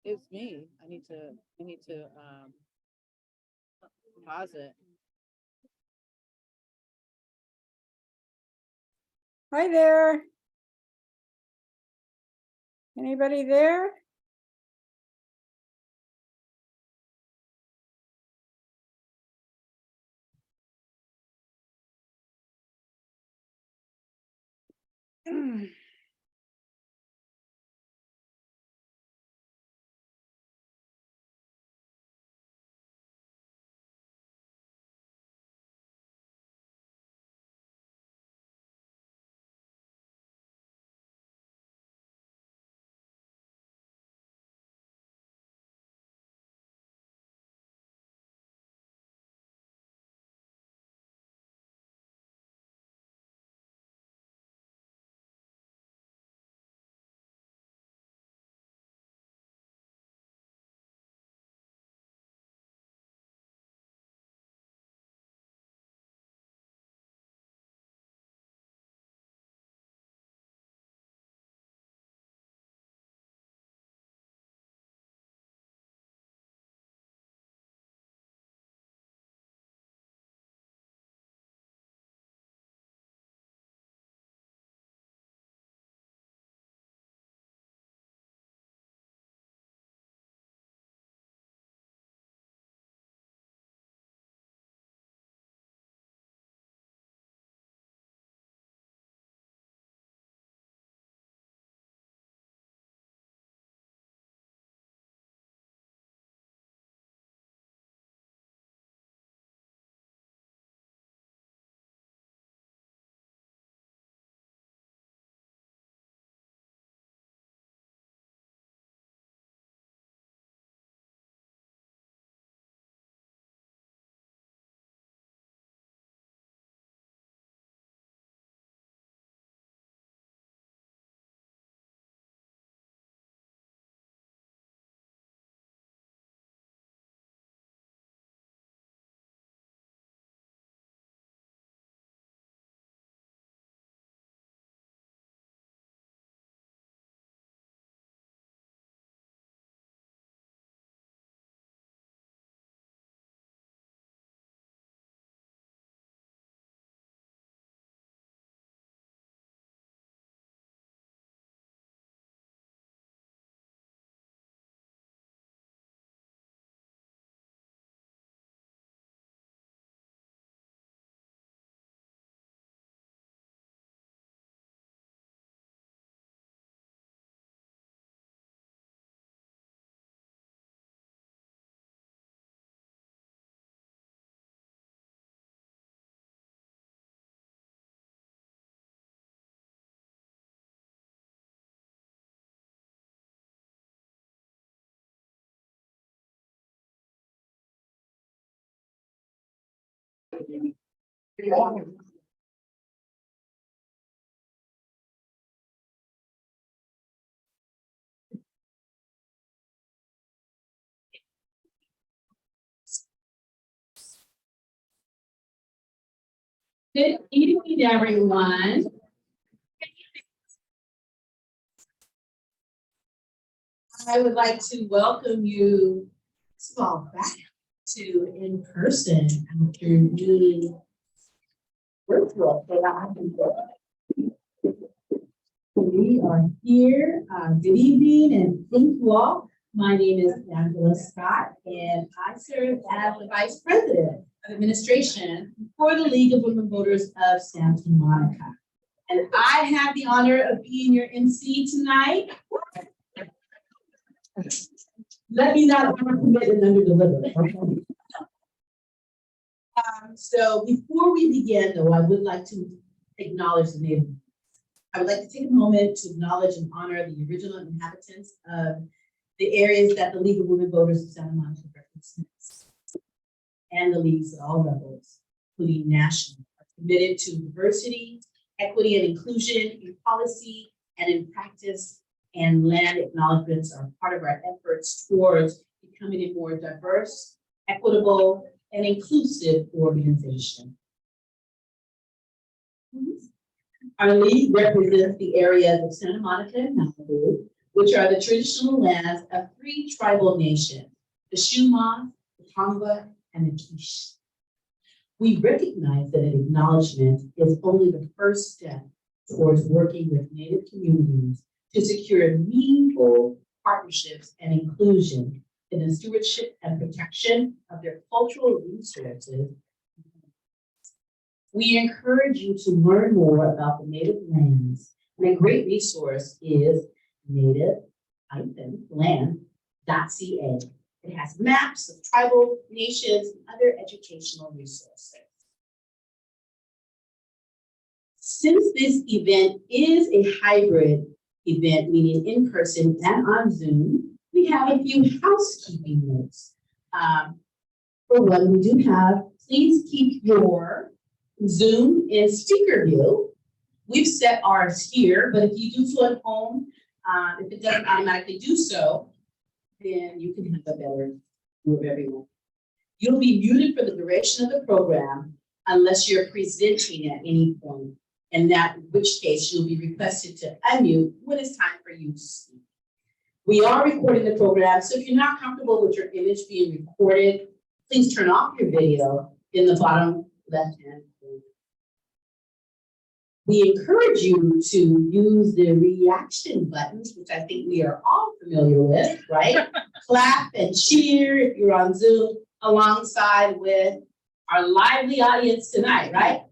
It's me. I need to pause it. Hi there. Anybody there? Good evening, everyone. I would like to welcome you all back to in person after being virtual for the We are here. Good evening and thank you all. My name is Natalya Scott and I serve as the Vice President of Administration for the League of Women Voters of Santa Monica. And I have the honor of being your MC tonight. Let me not overcommit and underdeliver. So before we begin, though, I would like to acknowledge the Native. I would like to take a moment to acknowledge and honor the original inhabitants of the areas that the League of Women Voters of Santa Monica represents, and the leagues at all levels, including national, are committed to diversity, equity, and inclusion in policy and in practice, and land acknowledgements are part of our efforts towards becoming a more diverse, equitable, and inclusive organization. Our league represents the areas of Santa Monica and Malibu, which are the traditional lands of 3 tribal nations, the Shuma, the Tongva, and the Kish. We recognize that an acknowledgement is only the first step towards working with Native communities to secure meaningful partnerships and inclusion in the stewardship and protection of their cultural resources. We encourage you to learn more about the Native lands, and a great resource is native-land.ca. It has maps of tribal nations and other educational resources. Since this event is a hybrid event, meaning in person and on Zoom, we have a few housekeeping notes. For one, we do have, please keep your Zoom in speaker view. We've set ours here, but if you do so at home, if it doesn't automatically do so, then you can have a better view of everyone. You'll be muted for the duration of the program unless you're presenting at any point, in which case you'll be requested to unmute when it's time for you to speak. We are recording the program, so if you're not comfortable with your image being recorded, please turn off your video in the bottom left-hand corner. We encourage you to use the reaction buttons, which I think we are all familiar with, right? Clap and cheer if you're on Zoom, alongside with our lively audience tonight, right?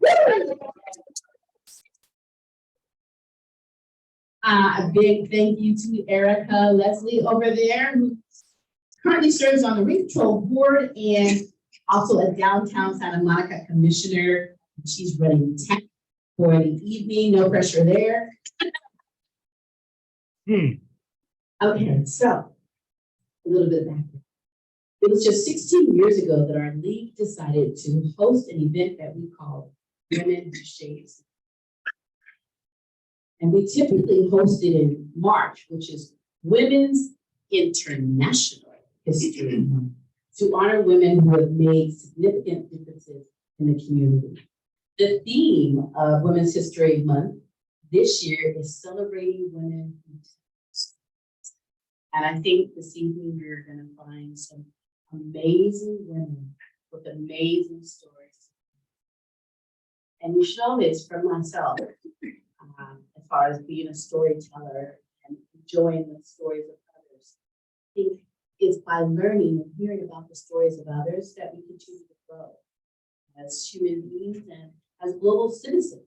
A big thank you to Erica Leslie over there, who currently serves on the Rent Control Board and also a downtown Santa Monica commissioner. She's running tech for the evening, no pressure there. Okay, so a little bit of background. It was just 16 years ago that our league decided to host an event that we called Women Who Shapes. And we typically host it in March, which is Women's International History Month, to honor women who have made significant differences in the community. The theme of Women's History Month this year is celebrating women. And I think this evening we're going to find some amazing women with amazing stories. And you should know this from myself. As far as being a storyteller and enjoying the stories of others. I think it's by learning and hearing about the stories of others that we continue to grow as human beings and as global citizens.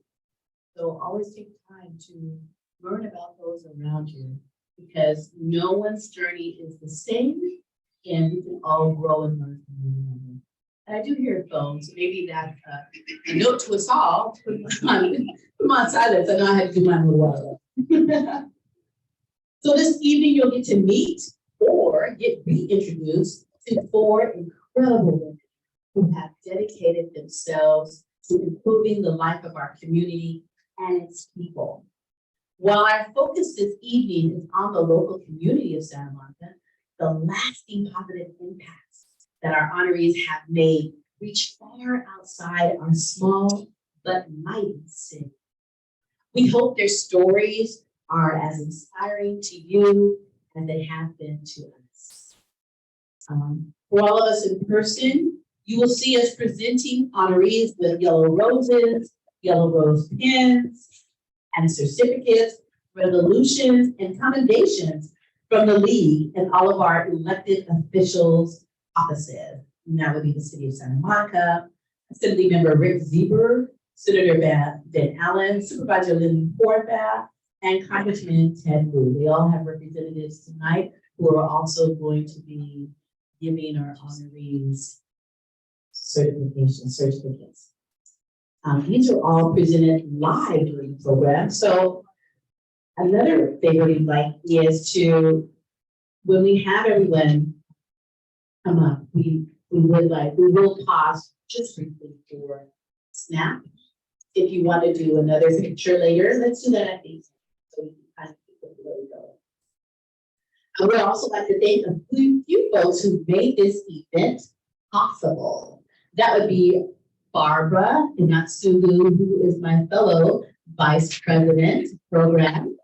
So always take time to learn about those around you, because no one's journey is the same, and we can all grow and learn from one another. And I do hear a phone, so maybe that's a note to us all. Come on, silence. I know I had to do mine a little while ago. So this evening, you'll get to meet or get reintroduced to 4 incredible women who have dedicated themselves to improving the life of our community and its people. While our focus this evening is on the local community of Santa Monica, the lasting positive impacts that our honorees have made reach far outside our small but mighty city. We hope their stories are as inspiring to you as they have been to us. For all of us in person, you will see us presenting honorees with yellow roses, yellow rose pins, and certificates, resolutions, and commendations from the League and all of our elected officials' offices. And that would be the City of Santa Monica, Assembly Member Rick Zieber, Senator Ben Allen, Supervisor Lynn Horvath, and Congressman Ted Wu. They all have representatives tonight who are also going to be giving our honorees certificates. These are all presented live during the program. So another favor we'd like is to, when we have everyone come up, we will pause just briefly for snap. If you want to do another picture later, let's do that at the end, so we can kind of keep it where we go. I would also like to thank a few folks who made this event possible. That would be Barbara Inatsulu, who is my fellow Vice President Program.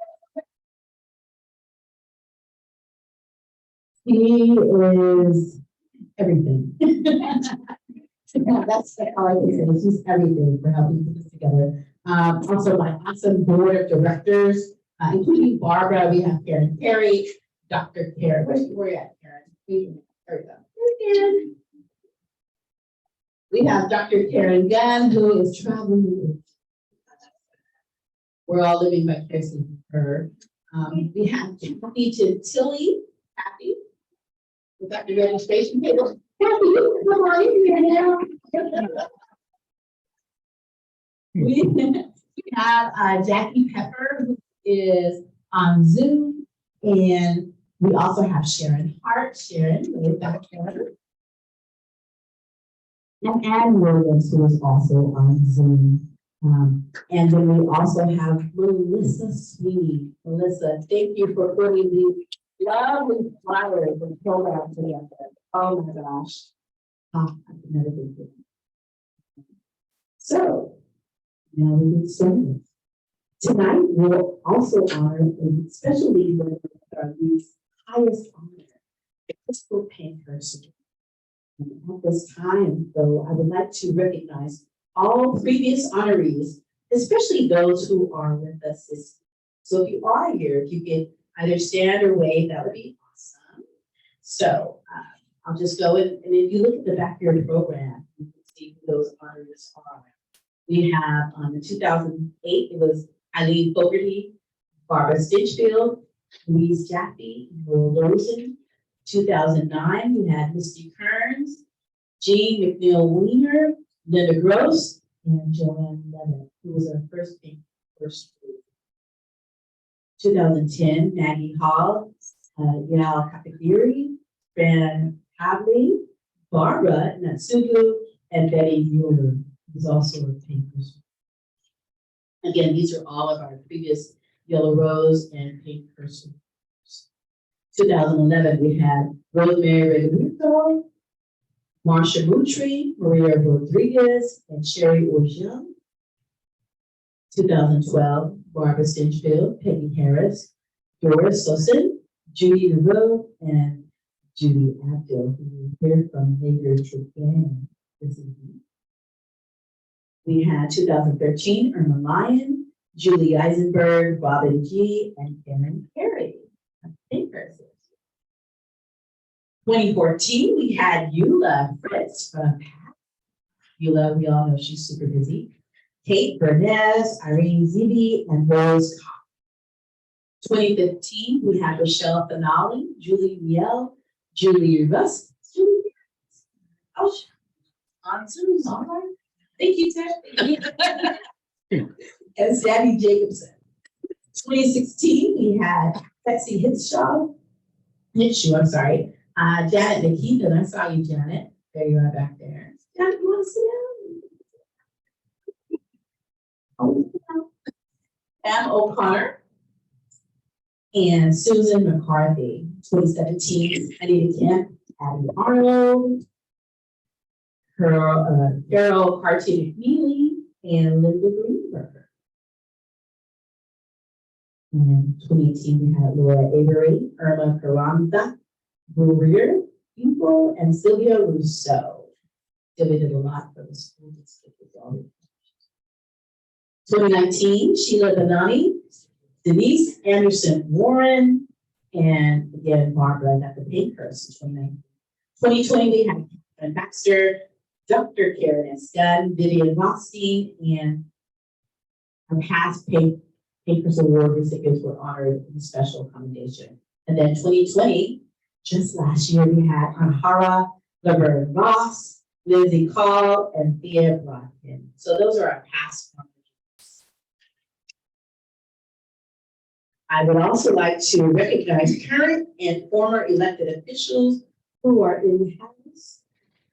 He is everything. That's all I can say. He's everything for helping put this together. Also my awesome board of directors, including Barbara. We have Karen Perry, Dr. Karen. Where are you at, Karen? There we go. There's Karen. We have Dr. Karen Gunn, who is traveling. We're all living vicariously through her. We have Kathy Tilly. Kathy, we got the registration paper. Kathy, come on, you here now. We have Jackie Pepper, who is on Zoom, and we also have Sharon Hart. Sharon, wave back here. And Ann Williams, who is also on Zoom. And then we also have Melissa Sweeney. Melissa, thank you for putting the lovely flowers and program together. Oh my gosh. I can never do it. So, now we get started. Tonight, we'll also honor a special leader with our youth's highest honor, the Crystal Pankhurst. At this time, though, I would like to recognize all previous honorees, especially those who are with us this year. So if you are here, if you could either stand or wave, that would be awesome. So I'll just go in, and if you look at the back of your program, you can see who those honorees are. We have in 2008, it was Eileen Fogarty, Barbara Stitchfield, Louise Jaffe, Will Rosen. 2009, we had Misty Kearns, Jean McNeil Weiner, Linda Gross, and Joanne Levitt, who was our first Pankhurst. 2010, Maggie Hall, Yael Kapagiri, Fran Havley, Barbara Natsugu, and Betty Mueller, who's also a Pankhurst. Again, these are all of our previous Yellow Rose and Pankhurst. 2011, we had Rosemary Reguito, Marsha Mutri, Maria Rodriguez, and Sherry Ojean. 2012, Barbara Stinchfield, Peggy Harris, Doris Sosin, Judy DeVille, and Judy Abdul, who we hear from later today this evening. We had 2013, Irma Lyon, Julie Eisenberg, Robin G., and Karen Perry. I think that's it. 2014, we had Eula Fritz from PAC. Eula, we all know she's super busy. Kate Bernez, Irene Zibi, and Rose Cox. 2015, we had Rochelle Finale, Julie Miel, Julie Russ. Oh, on Zoom, all right. Thank you, Ted. And Sammy Jacobson. 2016, we had Betsy Hitshaw, I'm sorry. Janet McKeith, and I saw you, Janet. There you are back there. Janet, you want to sit down? Oh, Pam O'Connor and Susan McCarthy. 2017, Anita Kemp, Abby Arnold, Carol Carty McNeely, and Linda Greenberg. And 2018, we had Laura Avery, Irma Carranza, Maria People, and Sylvia Rousseau. Sylvia did a lot for the school district. 2019, Sheila Benani, Denise Anderson Warren, and again, Barbara at the Pankhurst in 2019. 2020, we had Karen Baxter, Dr. Karen S. Gunn, Vivian Rothstein, and our past Pankhurst Award recipients were honored in special commendation. And then 2020, just last year, we had Anhara Laverne Ross, Lindsay Call, and Thea Brodkin. So those are our past commendations. I would also like to recognize current and former elected officials who are in the House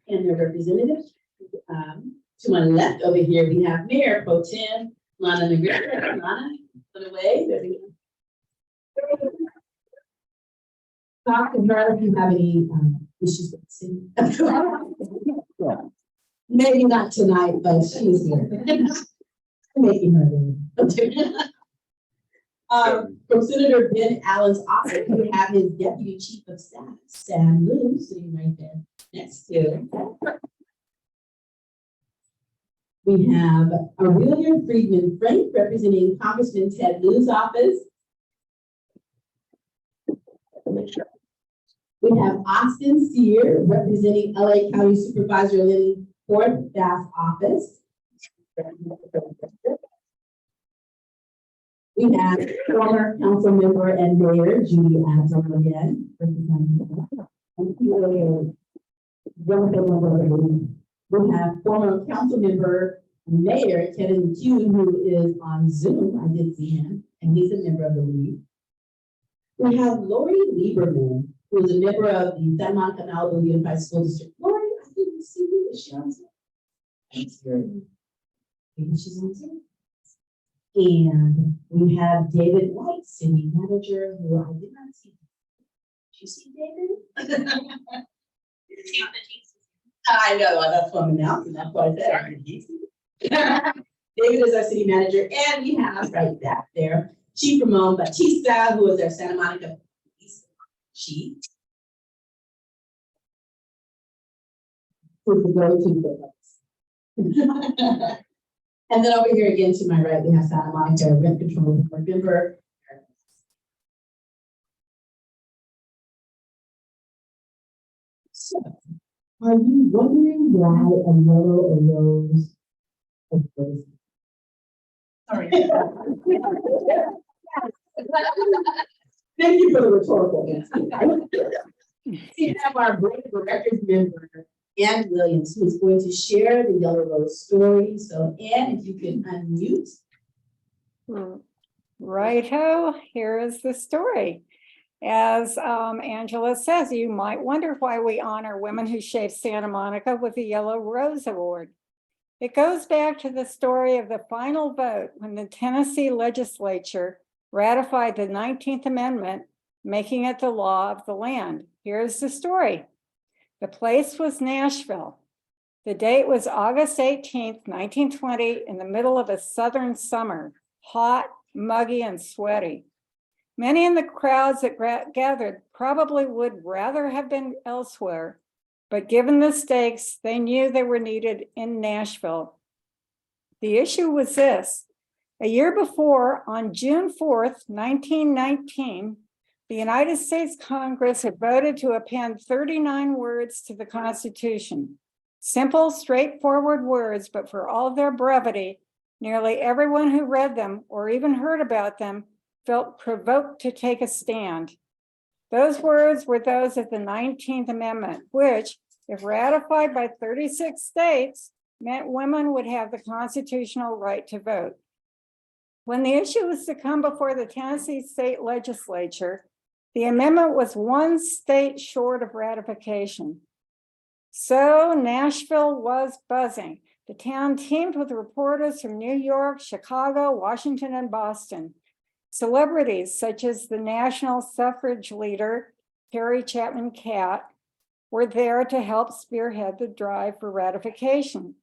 and their representatives. To my left over here, we have Mayor Pro Tem Lana Negrete. Lana, put away. There we go. Talk and Charlotte, if you have any issues with the city. Maybe not tonight, but she's here. I'm making her leave. From Senator Ben Allen's office, we have his Deputy Chief of Staff, Sam Lou, sitting right there next to him. We have Aurelia Friedman Frank representing Congressman Ted Lieu's office. We have Austin Sear representing LA County Supervisor Lynn Forthbath's office. We have former council member and mayor Judy Adams again. We have former council member and mayor Kevin McCune, who is on Zoom. I did see him, and he's a member of the league. We have Lori Lieberman, who is a member of the Santa Monica Malibu Unified School District. Lori, I didn't see you. Is she on Zoom? Thanks, Lori. Maybe she's on Zoom. And we have David White, city manager, who I did not see. Did you see David? I know, that's what I'm announcing. That's why I said. David is our city manager, and we have right back there Chief Ramon Batista, who is our Santa Monica Police Chief. Who's the go-to for us. And then over here again to my right, we have Santa Monica Rent Control Board member. So, are you wondering why a yellow rose? Sorry. Thank you for the rhetorical answer. We have our board of directors member, Ann Williams, who is going to share the Yellow Rose story. So Ann, if you can unmute. Righto, here is the story. As Angela says, you might wonder why we honor women who shaped Santa Monica with the Yellow Rose Award. It goes back to the story of the final vote when the Tennessee legislature ratified the 19th Amendment, making it the law of the land. Here's the story. The place was Nashville. The date was August 18th, 1920, in the middle of a southern summer, hot, muggy, and sweaty. Many in the crowds that gathered probably would rather have been elsewhere, but given the stakes, they knew they were needed in Nashville. The issue was this. A year before, on June 4th, 1919, the United States Congress had voted to append 39 words to the Constitution. Simple, straightforward words, but for all their brevity, nearly everyone who read them or even heard about them felt provoked to take a stand. Those words were those of the 19th Amendment, which, if ratified by 36 states, meant women would have the constitutional right to vote. When the issue was to come before the Tennessee state legislature, the amendment was one state short of ratification. So Nashville was buzzing. The town teamed with reporters from New York, Chicago, Washington, and Boston. Celebrities such as the national suffrage leader, Harry Chapman Catt, were there to help spearhead the drive for ratification.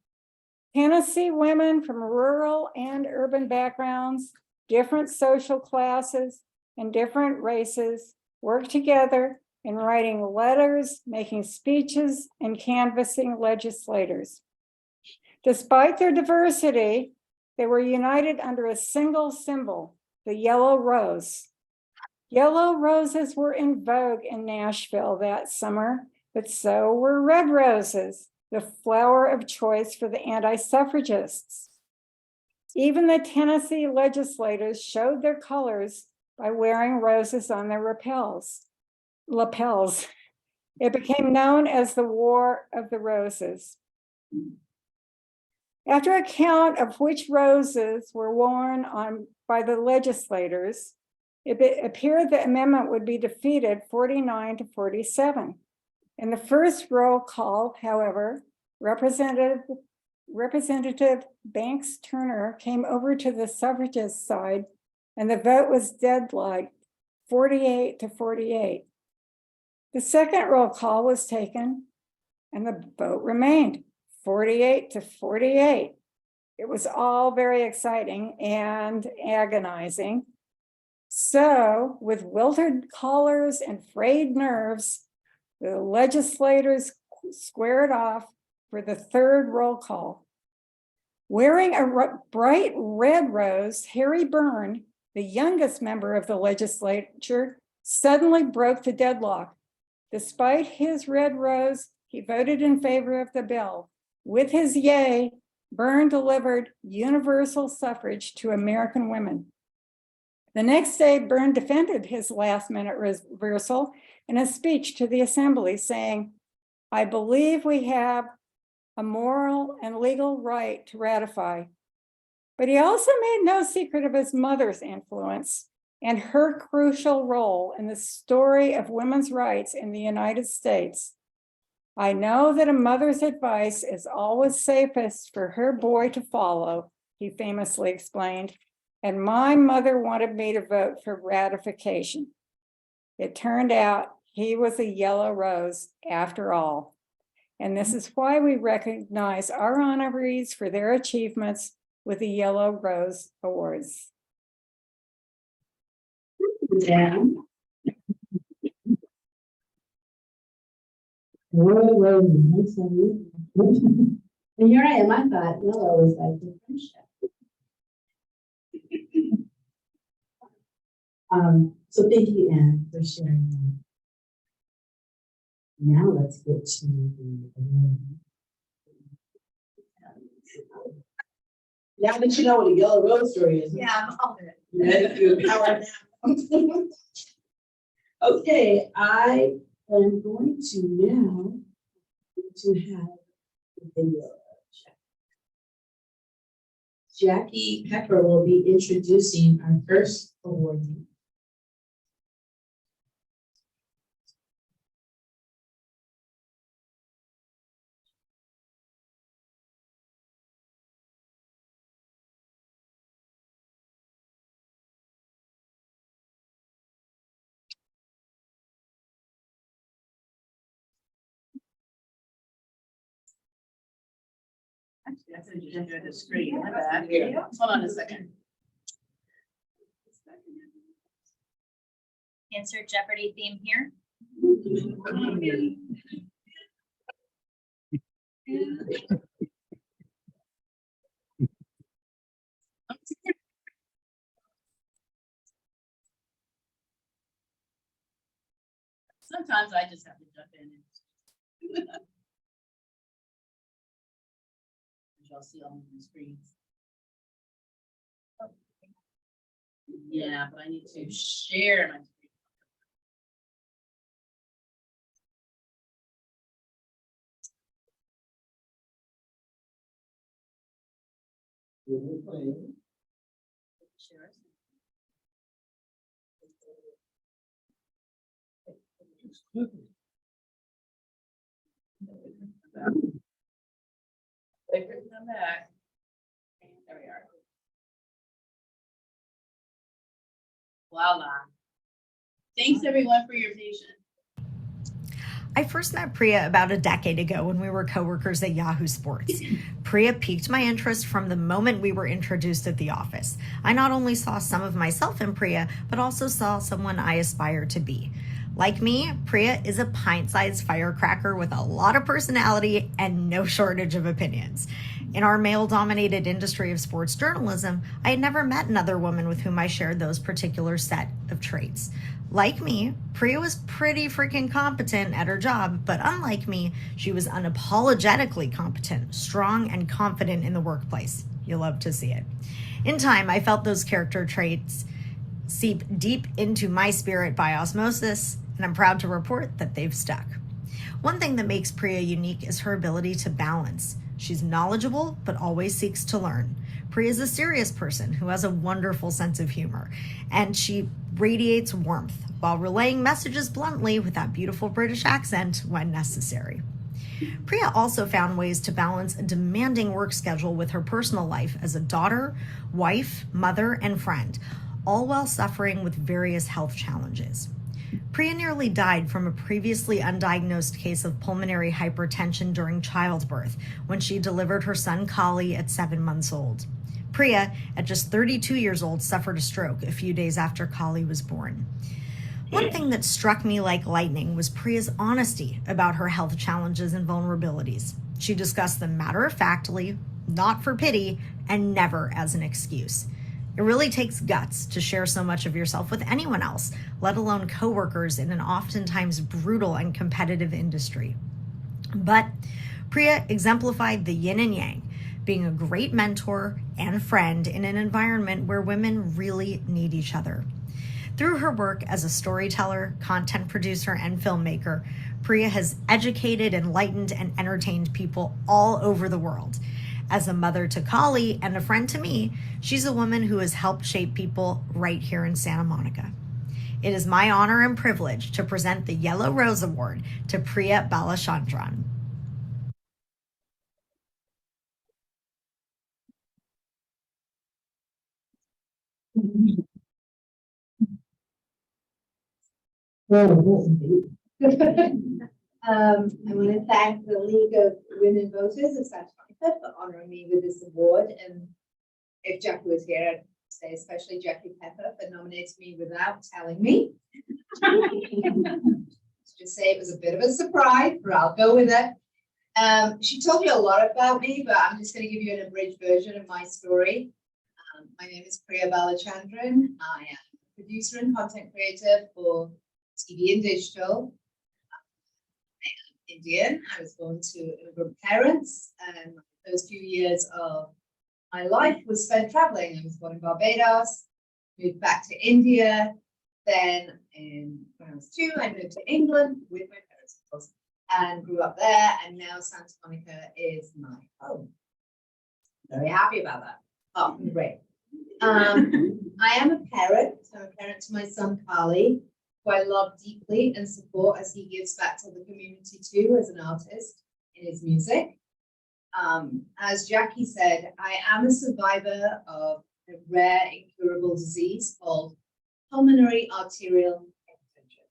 Tennessee women from rural and urban backgrounds, different social classes, and different races worked together in writing letters, making speeches, and canvassing legislators. Despite their diversity, they were united under a single symbol, the yellow rose. Yellow roses were in vogue in Nashville that summer, but so were red roses, the flower of choice for the anti-suffragists. Even the Tennessee legislators showed their colors by wearing roses on their lapels. It became known as the War of the Roses. After a count of which roses were worn on by the legislators, it appeared the amendment would be defeated 49 to 47. In the first roll call, however, Representative Banks Turner came over to the suffragist side, and the vote was deadlocked 48 to 48. The second roll call was taken, and the vote remained 48 to 48. It was all very exciting and agonizing. So, with wilted collars and frayed nerves, the legislators squared off for the third roll call. Wearing a bright red rose, Harry Byrne, the youngest member of the legislature, suddenly broke the deadlock. Despite his red rose, he voted in favor of the bill. With his yay, Byrne delivered universal suffrage to American women. The next day, Byrne defended his last-minute reversal in a speech to the assembly, saying, "I believe we have a moral and legal right to ratify." But he also made no secret of his mother's influence and her crucial role in the story of women's rights in the United States. "I know that a mother's advice is always safest for her boy to follow," he famously explained, "and my mother wanted me to vote for ratification." It turned out he was a yellow rose after all. And this is why we recognize our honorees for their achievements with the Yellow Rose Awards. Dan. Yellow rose, that's so beautiful. And here I am, I thought yellow was like the friendship. So thank you, Anne, for sharing that. Now let's get to the. Now that you know what a yellow rose story is. Yeah, I'm all good. Ready to power nap. Okay, I am going to now have the video check. Jackie Pepper will be introducing our first awardee. Actually, I said you didn't go to screen. My bad. Hold on a second. Insert Jeopardy theme here. Sometimes I just have to jump in. Y'all see all the screens. Yeah, but I need to share my screen. Share it. Wait for it to come back. There we are. Voila. Thanks everyone for your patience. I first met Priya about a decade ago when we were coworkers at Yahoo Sports. Priya piqued my interest from the moment we were introduced at the office. I not only saw some of myself in Priya, but also saw someone I aspire to be. Like me, Priya is a pint-sized firecracker with a lot of personality and no shortage of opinions. In our male-dominated industry of sports journalism, I had never met another woman with whom I shared those particular set of traits. Like me, Priya was pretty freaking competent at her job, but unlike me, she was unapologetically competent, strong, and confident in the workplace. You'll love to see it. In time, I felt those character traits seep deep into my spirit by osmosis, and I'm proud to report that they've stuck. One thing that makes Priya unique is her ability to balance. She's knowledgeable, but always seeks to learn. Priya is a serious person who has a wonderful sense of humor, and she radiates warmth while relaying messages bluntly with that beautiful British accent when necessary. Priya also found ways to balance a demanding work schedule with her personal life as a daughter, wife, mother, and friend, all while suffering with various health challenges. Priya nearly died from a previously undiagnosed case of pulmonary hypertension during childbirth when she delivered her son Kali at 7 months old. Priya, at just 32 years old, suffered a stroke a few days after Kali was born. One thing that struck me like lightning was Priya's honesty about her health challenges and vulnerabilities. She discussed them matter-of-factly, not for pity, and never as an excuse. It really takes guts to share so much of yourself with anyone else, let alone coworkers in an oftentimes brutal and competitive industry. But Priya exemplified the yin and yang, being a great mentor and friend in an environment where women really need each other. Through her work as a storyteller, content producer, and filmmaker, Priya has educated, enlightened, and entertained people all over the world. As a mother to Kali and a friend to me, she's a woman who has helped shape people right here in Santa Monica. It is my honor and privilege to present the Yellow Rose Award to Priya Balachandran. I want to thank the League of Women Voters of Santa Monica for honoring me with this award. And if Jackie was here, I'd say especially Jackie Pepper for nominating me without telling me. Just say it was a bit of a surprise, but I'll go with it. She told you a lot about me, but I'm just going to give you an abridged version of my story. My name is Priya Balachandran. I am a producer and content creator for TV and digital. I am Indian. I was born to immigrant parents, and my first few years of my life was spent traveling. I was born in Barbados, moved back to India. Then when I was 2, I moved to England with my parents, of course, and grew up there. And now Santa Monica is my home. Very happy about that. Oh, great. I am a parent. I'm a parent to my son, Kali, who I love deeply and support as he gives back to the community too as an artist in his music. As Jackie said, I am a survivor of a rare incurable disease called pulmonary arterial hypertension,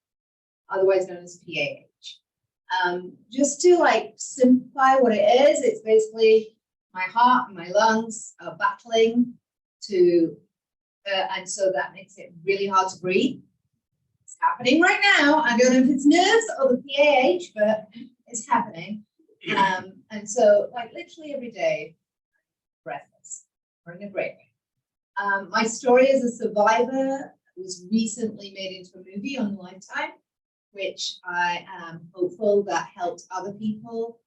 otherwise known as PAH. Just to simplify what it is, it's basically my heart and my lungs are battling to, and so that makes it really hard to breathe. It's happening right now. I don't know if it's nerves or the PAH, but it's happening. And so literally every day, breathless, or in a great way. My story as a survivor was recently made into a movie on Lifetime, which I am hopeful that helped other people,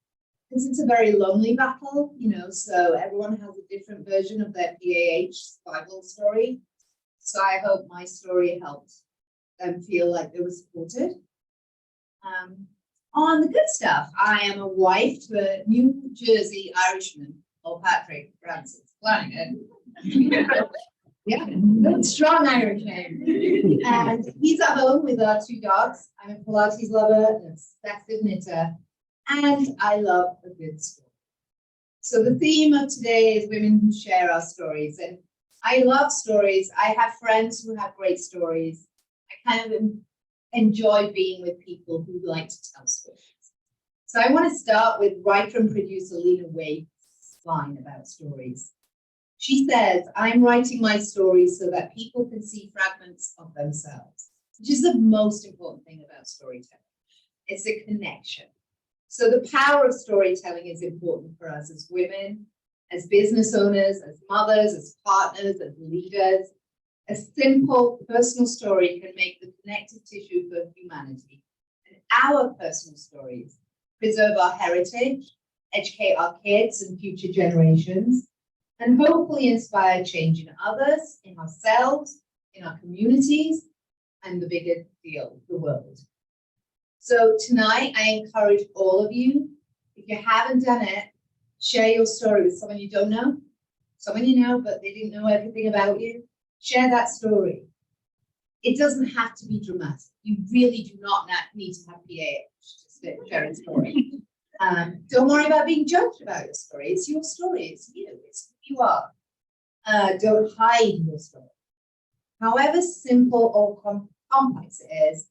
because it's a very lonely battle, so everyone has a different version of their PAH survival story. So I hope my story helped them feel like they were supported. On the good stuff, I am a wife to a New Jersey Irishman, Paul Patrick Francis Flanagan. Yeah, good, strong Irish name. And he's at home with our 2 dogs. I'm a Pilates lover, an obsessive knitter, and I love a good story. So the theme of today is women who share our stories. And I love stories. I have friends who have great stories. I kind of enjoy being with people who like to tell stories. So I want to start with writer and producer Lena Waithe's line about stories. She says, I'm writing my stories so that people can see fragments of themselves, which is the most important thing about storytelling. It's a connection. So the power of storytelling is important for us as women, as business owners, as mothers, as partners, as leaders. A simple personal story can make the connective tissue for humanity. And our personal stories preserve our heritage, educate our kids and future generations, and hopefully inspire change in others, in ourselves, in our communities, and the bigger deal, the world. So tonight, I encourage all of you, if you haven't done it, share your story with someone you don't know, someone you know, but they didn't know everything about you. Share that story. It doesn't have to be dramatic. You really do not need to have PAH to share a story. Don't worry about being judged about your story. It's your story. It's you. It's who you are. Don't hide your story. However simple or complex it is,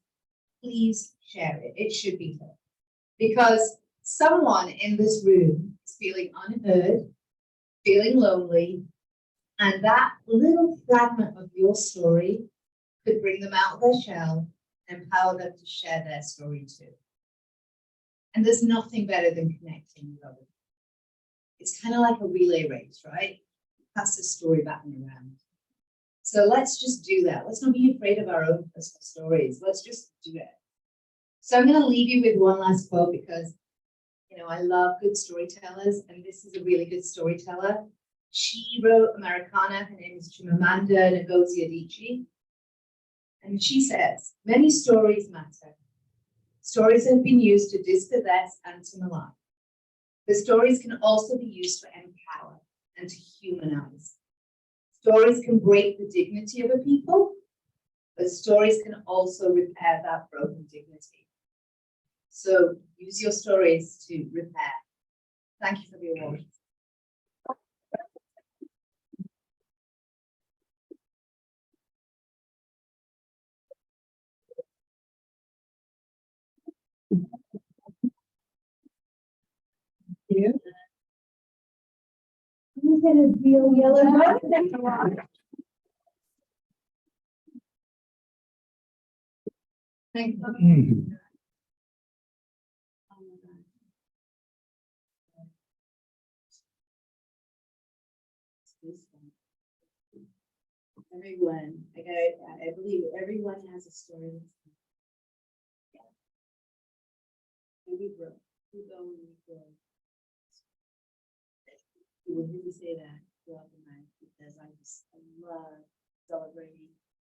please share it. It should be heard. Because someone in this room is feeling unheard, feeling lonely, And that little fragment of your story could bring them out of their shell and empower them to share their story too. And there's nothing better than connecting with others. It's kind of like a relay race, right? Pass the story back and around. So let's just do that. Let's not be afraid of our own personal stories. Let's just do it. So I'm going to leave you with one last quote because, you know, I love good storytellers, and this is a really good storyteller. She wrote Americana. Her name is Chimamanda Ngozi Adichie. And she says, many stories matter. Stories have been used to dispossess and to malign. The stories can also be used to empower and to humanize. Stories can break the dignity of a people, but stories can also repair that broken dignity. So use your stories to repair. Thank you for the award. Who's gonna deal yellow? Thank you. Everyone, I believe everyone has a story. Yeah. And we grow, we go and we grow. You will hear me say that throughout the night because I love celebrating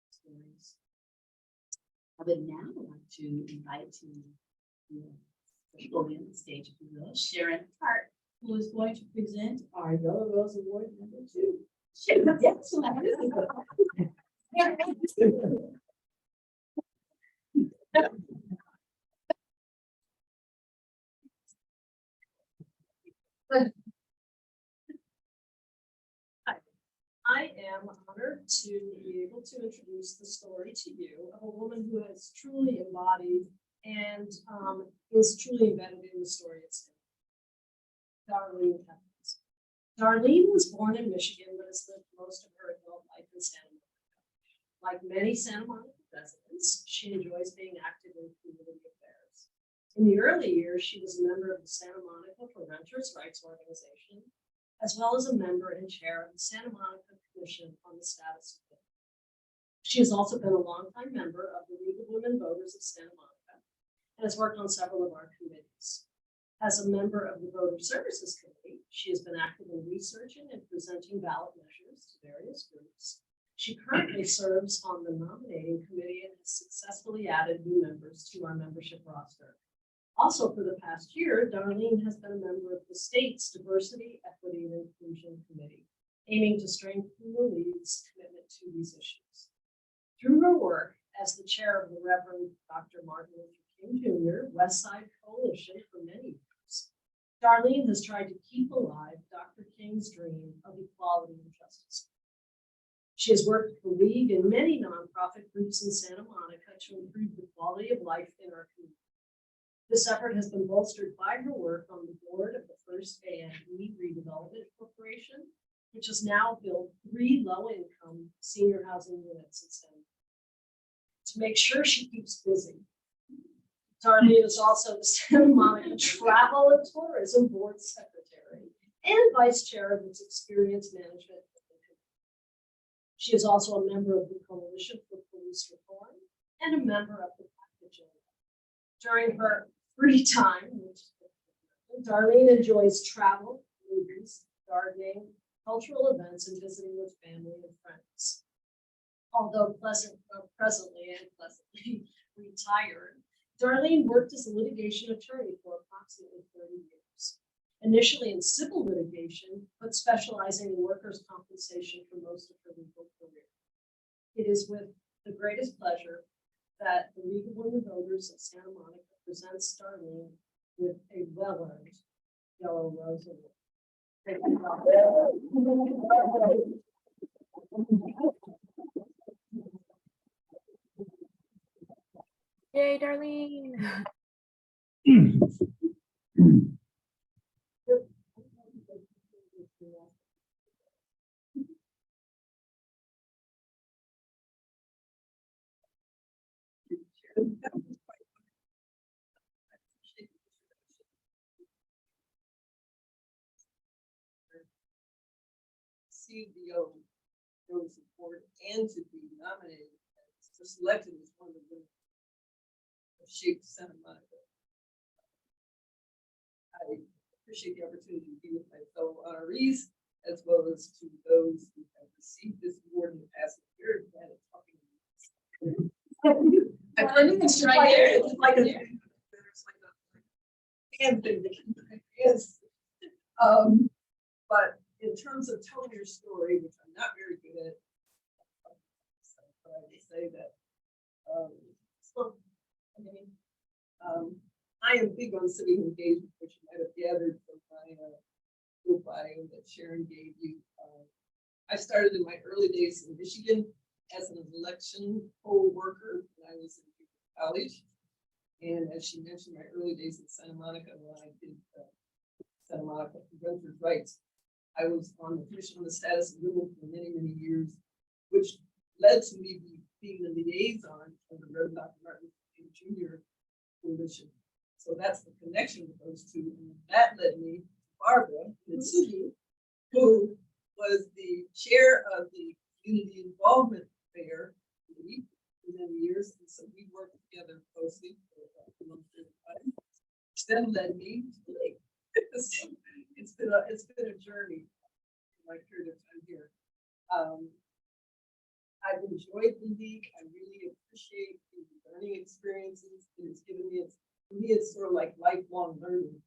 stories. I would now like to invite to the podium, the stage, if you will, Sharon Hart, who is going to present our Yellow Rose Award #2. Sharon, yes. I am honored to be able to introduce the story to you of a woman who has truly embodied and is truly embedded in the story itself. Darlene Evans. Darlene was born in Michigan, but has lived most of her adult life in Santa Monica. Like many Santa Monica residents, she enjoys being active in community affairs. In the early years, she was a member of the Santa Monica for Renters' Rights Organization, as well as a member and chair of the Santa Monica Commission on the Status of Women. She has also been a longtime member of the League of Women Voters of Santa Monica and has worked on several of our committees. As a member of the Voter Services Committee, she has been active in researching and presenting ballot measures to various groups. She currently serves on the nominating committee and has successfully added new members to our membership roster. Also, for the past year, Darlene has been a member of the state's Diversity, Equity, and Inclusion Committee, aiming to strengthen the League's commitment to these issues. Through her work as the chair of the Reverend Dr. Martin Luther King Jr. West Side Coalition for many years, Darlene has tried to keep alive Dr. King's dream of equality and justice. She has worked with the League and many nonprofit groups in Santa Monica to improve the quality of life in our community. This effort has been bolstered by her work on the board of the first A&E Redevelopment Corporation, which has now built 3 low-income senior housing units in Santa Monica. To make sure she keeps busy, Darlene is also the Santa Monica Travel and Tourism Board Secretary and Vice Chair of its Experience Management. She is also a member of the Coalition for Police Reform and a member of the Package. During her free time, Darlene enjoys travel, movies, gardening, cultural events, and visiting with family and friends. Although presently and pleasantly retired, Darlene worked as a litigation attorney for approximately 30 years, initially in civil litigation, but specializing in workers' compensation for most of her legal career. It is with the greatest pleasure that the League of Women Voters of Santa Monica presents Darlene with a well-earned Yellow Rose Award. Thank you. Yay, Darlene. See the support and to be nominated or selected as one of the women of Shape Santa Monica. I appreciate the opportunity to be with my fellow honorees as well as to those who have received this award in the past. Very glad at talking to you. I think it's right there. It's like a hand thing that can yes. But in terms of telling your story, which I'm not very good at, but I would say that I am big on civic engagement, which you might have gathered from my little bio that Sharon gave you. I started in my early days in Michigan as an election poll worker when I was in college. And as she mentioned, my early days in Santa Monica when I did Santa Monica Renters' Rights. I was on the Commission on the Status of Women for many, many years, which led to me being the liaison of the Reverend Dr. Martin Luther King Jr. Coalition. So that's the connection with those two. And that led me to Barbara Mitsugi, who was the chair of the Community Involvement Fair League for many years. And so we worked together closely for a long period of time, which then led me to the league. So it's been a journey in my period of time here. I've enjoyed the league. I really appreciate the learning experiences it has given me. It's sort of like lifelong learning.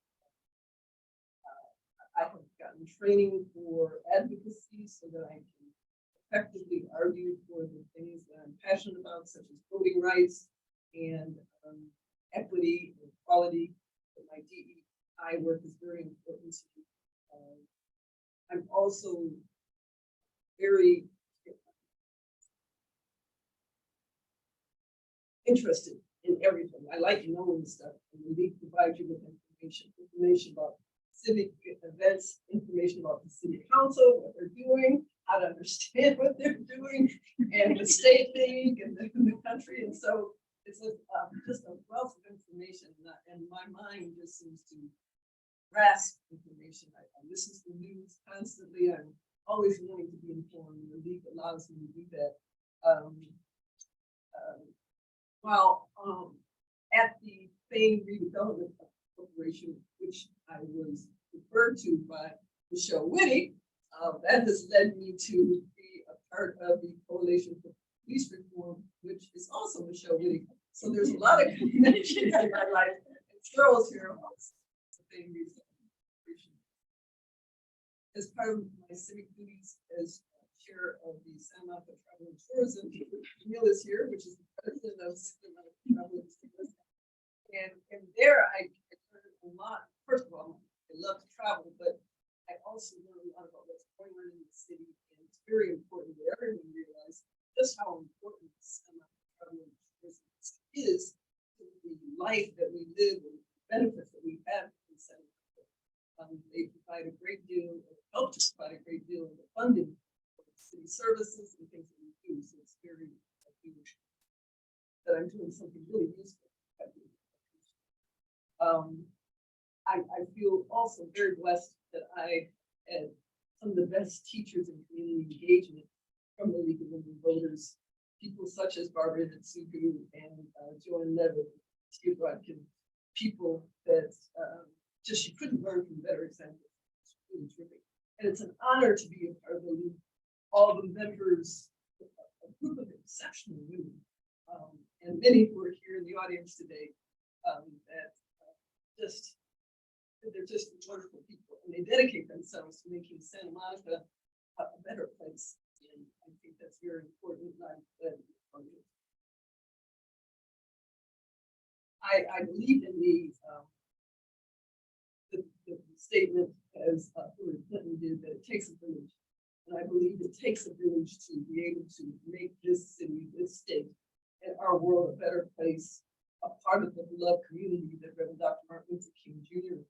I have gotten training for advocacy so that I can effectively argue for the things that I'm passionate about, such as voting rights and equity and equality. But my DEI work is very important to me. I'm also very interested in everything. I like knowing stuff, and the league provides you with information about civic events, information about the city council, what they're doing, how to understand what they're doing, and the state league and the country. And so it's just a wealth of information, and my mind just seems to grasp information. I listen to the news constantly. I'm always wanting to be informed, and the league allows me to do that. While at the Fame Redevelopment Corporation, which I was referred to by Michele Wittig, that has led me to be a part of the Coalition for Police Reform, which is also Michele Wittig. So there's a lot of connections in my life. And Cheryl's here amongst the Fame Redevelopment Corporation. As part of my civic duties as chair of the Santa Monica Travel and Tourism, Camille is here, which is the president of Santa Monica Travel and Tourism. And there I learned a lot. First of all, I love to travel, but I also learned a lot about what's going on in the city. And it's very important that everyone realize just how important Santa Monica Travel and Tourism is to the life that we live and the benefits that we have in Santa Monica. They provide a great deal, help to provide a great deal of the funding for city services and things that we do. So it's very huge that I'm doing something really useful. I feel also very blessed that I had some of the best teachers in community engagement from the League of Women Voters, people such as Barbara Mitsugi and Joanne Levitt, Steve Rodkin, people that just you couldn't learn from better examples. It's really terrific. And it's an honor to be a part of the league. All the members, a group of exceptional women, and many who are here in the audience today, that they're just wonderful people, and they dedicate themselves to making Santa Monica a better place. And I think that's very important. I believe in the statement as Hillary Clinton did, that it takes a village. And I believe it takes a village to be able to make this city, this state, and our world a better place, a part of the beloved community that Reverend Dr. Martin Luther King Jr.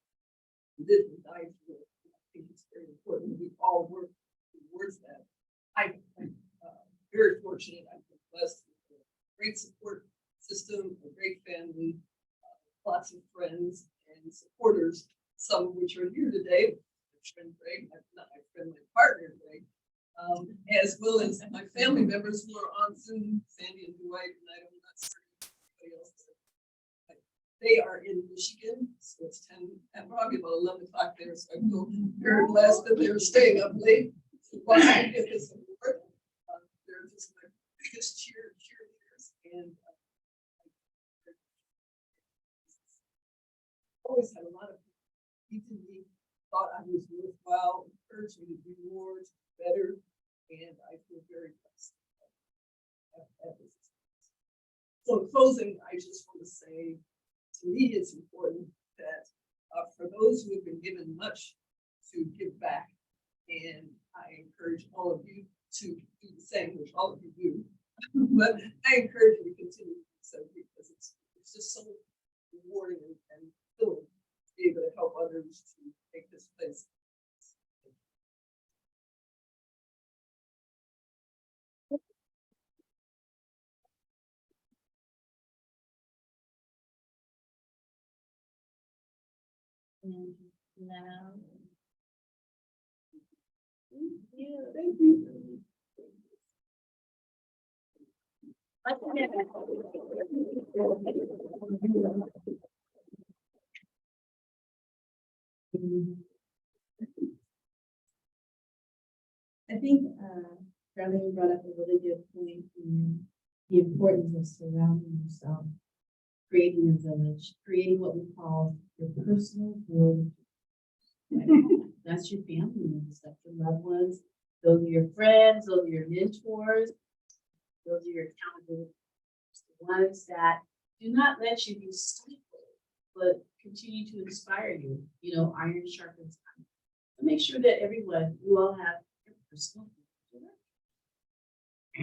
lived and died for. I think it's very important that we all work towards that. I'm very fortunate. I've been blessed with a great support system, a members who are on Zoom, Sandy and Dwight, and I don't know anybody else. They are in Michigan, so it's 10, and probably about 11 o'clock there, so I feel very blessed that they're staying up late. While I get this award, they're just my biggest cheerleaders, and always had a lot of people who thought I was worthwhile, encouraged me to do more, to do better, and I feel very blessed at this. So in closing, I just want to say, to me, it's important that for those who have been given much, to give back, and I encourage all of you to do the same, which all of you do. But I encourage you to continue to do so, because it's just so rewarding and fulfilling to be able to help others to make this place. And now. Thank you. I think Darlene brought up a really good point in the importance of surrounding yourself, creating a village, creating what we call your personal world. That's your family members, that's your loved ones, those are your friends, those are your mentors, those are your accountability, the ones that do not let you be stifled, but continue to inspire you. You know, iron sharpens iron. So make sure that everyone, you all have your personal. I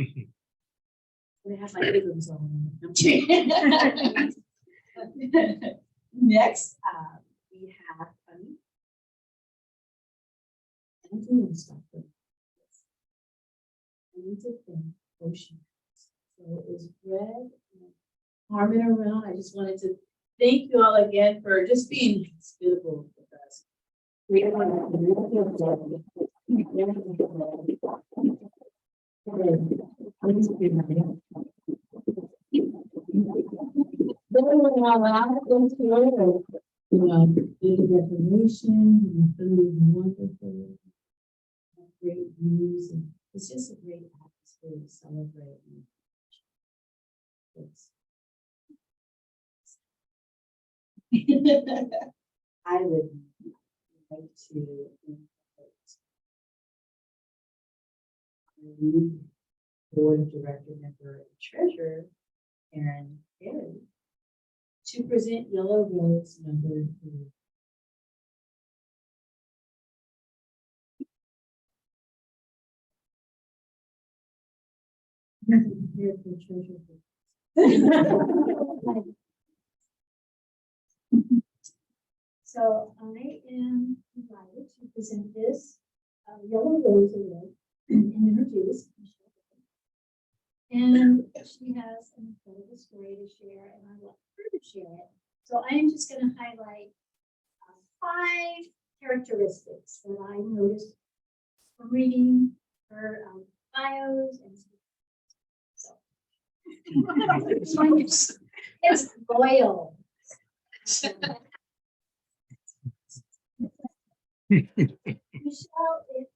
have my rhythms on. I'm kidding. Next, we have Funny. I'm doing stuff with this. I need to think ocean. So it was Red, Harmon around. I just wanted to thank you all again for just being hospitable with us. There's a reclamation, and food is wonderful. Great views, and it's just a great atmosphere to celebrate. I would like to invite our new board of director member and treasurer, Erin Perry, to present Yellow Rose number 3. So I am invited to present this Yellow Rose Award and introduce Michele Wittig. And she has an incredible story to share, and I want her to share it. So I am just going to highlight 5 characteristics that I noticed from reading her bios and so. It's loyal. Michele, it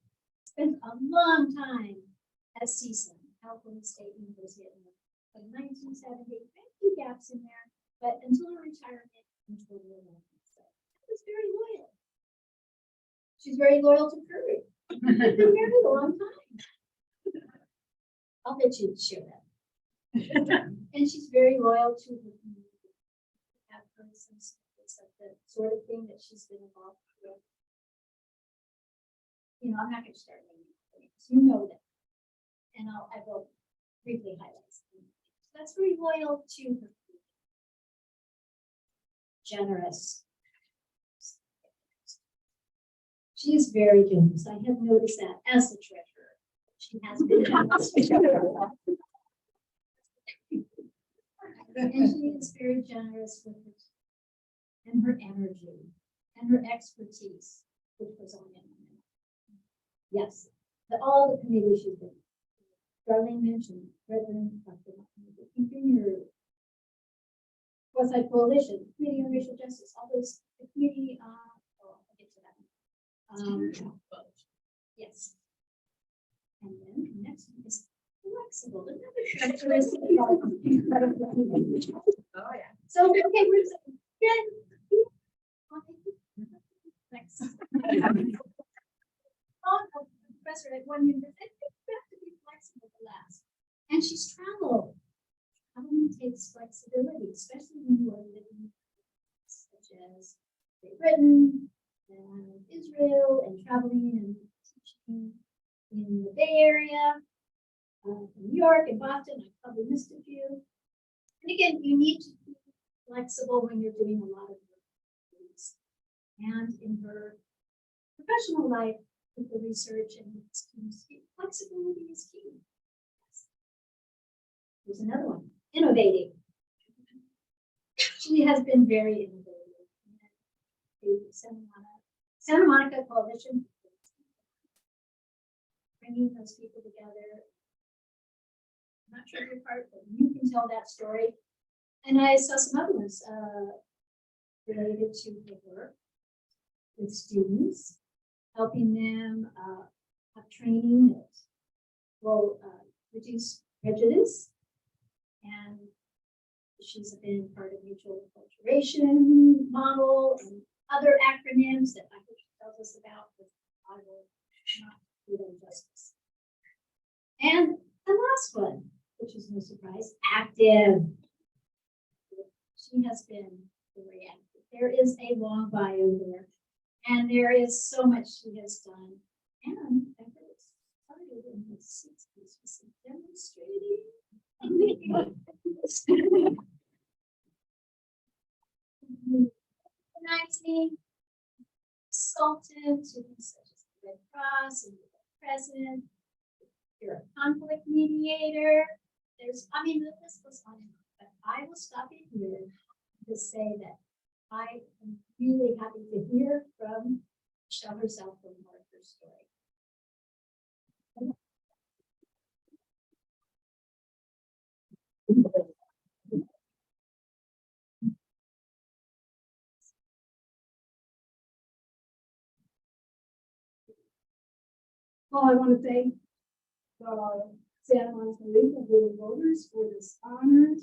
spent a long time at CSUN, California State University, from 1970. A few gaps in there, but until her retirement in 2011. So that was very loyal. She's very loyal to Curry. They've been married a long time. I'll bet you share that. And she's very loyal to her community. I've heard some stories of the sort of thing that she's been involved with. You know, I'm not going to start naming names. You know that. And I will briefly highlight some. That's very loyal to her community. Generous. She is very generous. I have noticed that as the treasurer. She has been generous. And she is very generous with her time and her energy and her expertise, which was on it. Yes, all the committees she's been Darlene mentioned, President Dr. Martin Luther King Jr., Quasi Coalition, Committee on Racial Justice, all those, the committee, I'll get to that. Yes. And then the next one is flexible. Another characteristic of incredible people. Oh, yeah. So, okay, we're next. Professor at one university, you have to be flexible to last. And she's traveled. Traveling takes flexibility, especially when you are living in such as Great Britain and Israel, and traveling and teaching in the Bay Area, New York and Boston. I probably missed a few. And again, you need to be flexible when you're doing a lot of work. And in her professional life, with the research and flexibility is key. Yes. There's another one, innovating. She has been very innovative. The Santa Monica Coalition, bringing those people together. I'm not sure your part, but you can tell that story. And I saw some other ones related to the work with students, helping them have training that will reduce prejudice. And she's been part of mutual acculturation model and other acronyms that I think she tells us about, but I will not do them justice. And the last one, which is no surprise, active. She has been very active. There is a long bio there, and there is so much she has done. And I heard it started in the 60s with some demonstrating. Recognizing consultant to things such as the Red Cross and the President. You're a conflict mediator. There's, I mean, the list goes on and on, but I will stop it here to say that I am really happy to hear from Michele herself for more of her story. Well, I want to thank Santa Monica League of Women Voters for this honor.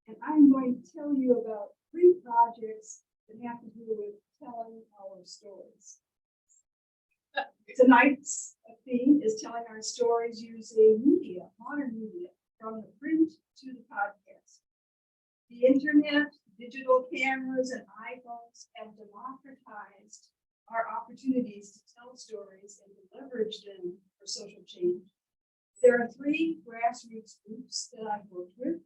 And I'm going to tell you about 3 projects that have to do with telling our stories. Tonight's theme is telling our stories using media, modern media, from the print to the podcast. The internet, digital cameras, and iPhones have democratized our opportunities to tell stories and to leverage them for social change. There are 3 grassroots groups that I've worked with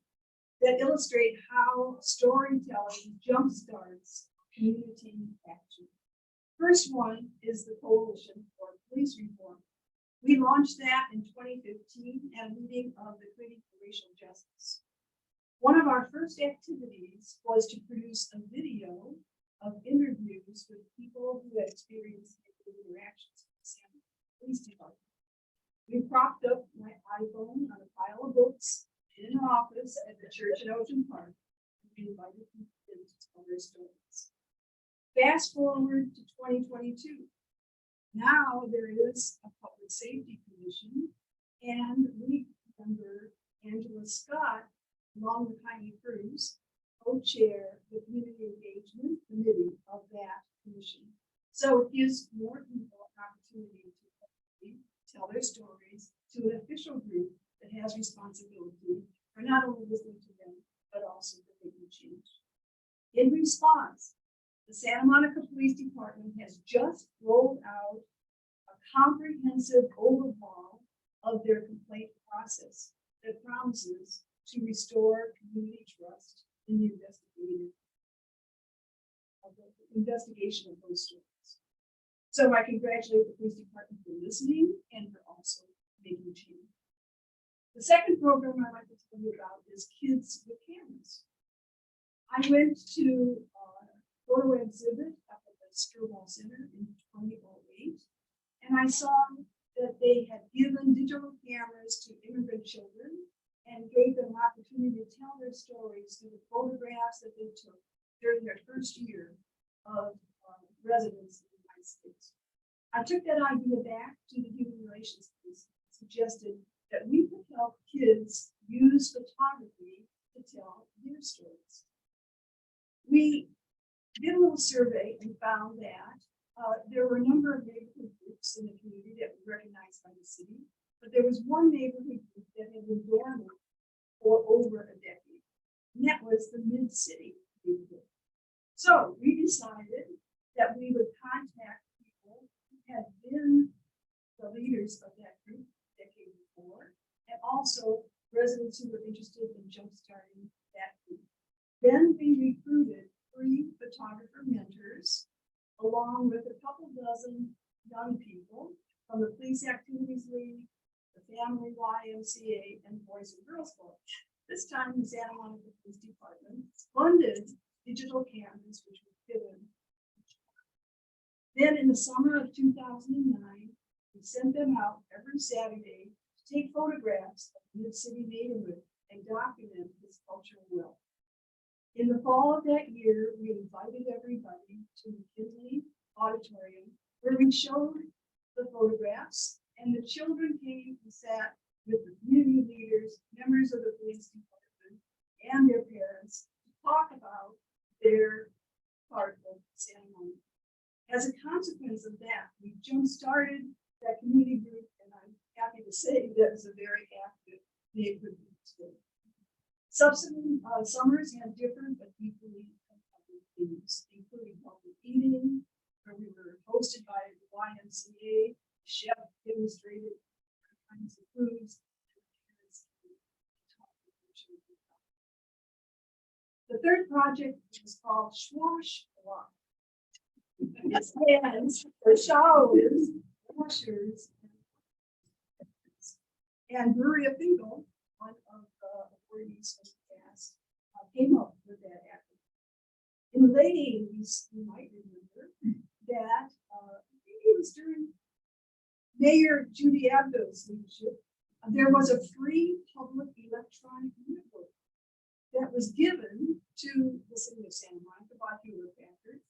that illustrate how storytelling jumpstarts community action. First one is the Coalition for Police Reform. We launched that in 2015 at a meeting of the Committee for Racial Justice. One of our first activities was to produce a video of interviews with people who had experienced negative interactions with the Santa Monica Police Department. We propped up my iPhone on a pile of books in an office at the church in Ocean Park. We invited people in to tell their stories. Fast forward to 2022. Now there is a public safety commission, and we member Angela Scott, along with Heidi Cruz, co-chair the community engagement committee of that commission. So it gives more people an opportunity to tell their stories to an official group that has responsibility for not only listening to them, but also for making change. In response, the Santa Monica Police Department has just rolled out a comprehensive overhaul of their complaint process that promises to restore community trust in the investigation of those stories. So I congratulate the police department for listening and for also making change. The second program I'd like to tell you about is Kids with Cameras. I went to a photo exhibit up at the Sturwall Center in 2008, and I saw that they had given digital cameras to immigrant children and gave them an opportunity to tell their stories through the photographs that they took during their first year of residence in the United States. I took that idea back to the Human Relations Police, suggested that we could help kids use photography to tell their stories. We did a little survey and found that there were a number of neighborhood groups in the community that were recognized by the city, but there was one neighborhood group that had been dormant for over a decade, and that was the Mid-City neighborhood. So we decided that we would contact people who had been the leaders of that group a decade before, and also residents who were interested in jumpstarting that group. Then we recruited 3 photographer mentors, along with a couple dozen young people from the Police Activities League, the Family YMCA, and Boys and Girls Club. This time, the Santa Monica Police Department funded digital cameras, which were given. Then in the summer of 2009, we sent them out every Saturday to take photographs of the Mid-City neighborhood and document this cultural wealth. In the fall of that year, we invited everybody to the McKinley Auditorium, where we showed the photographs, and the children came and sat with the community leaders, members of the police department, and their parents to talk about their part of Santa Monica. As a consequence of that, we jump-started that community group, and I'm happy to say that it's a very active neighborhood group today. Subsequent summers had different but equally compelling themes, including healthy eating, where we were hosted by the YMCA. The chef demonstrated different kinds of foods. The third project was called Schwash Walk. It stands for showers, washers, and Maria Finkel, one of the authorities of the past, came up with that acronym. In the late 80s, you might remember that it was during Mayor Judy Abdo's leadership, there was a free public electronic network that was given to the city of Santa Monica by Hewlett Packard.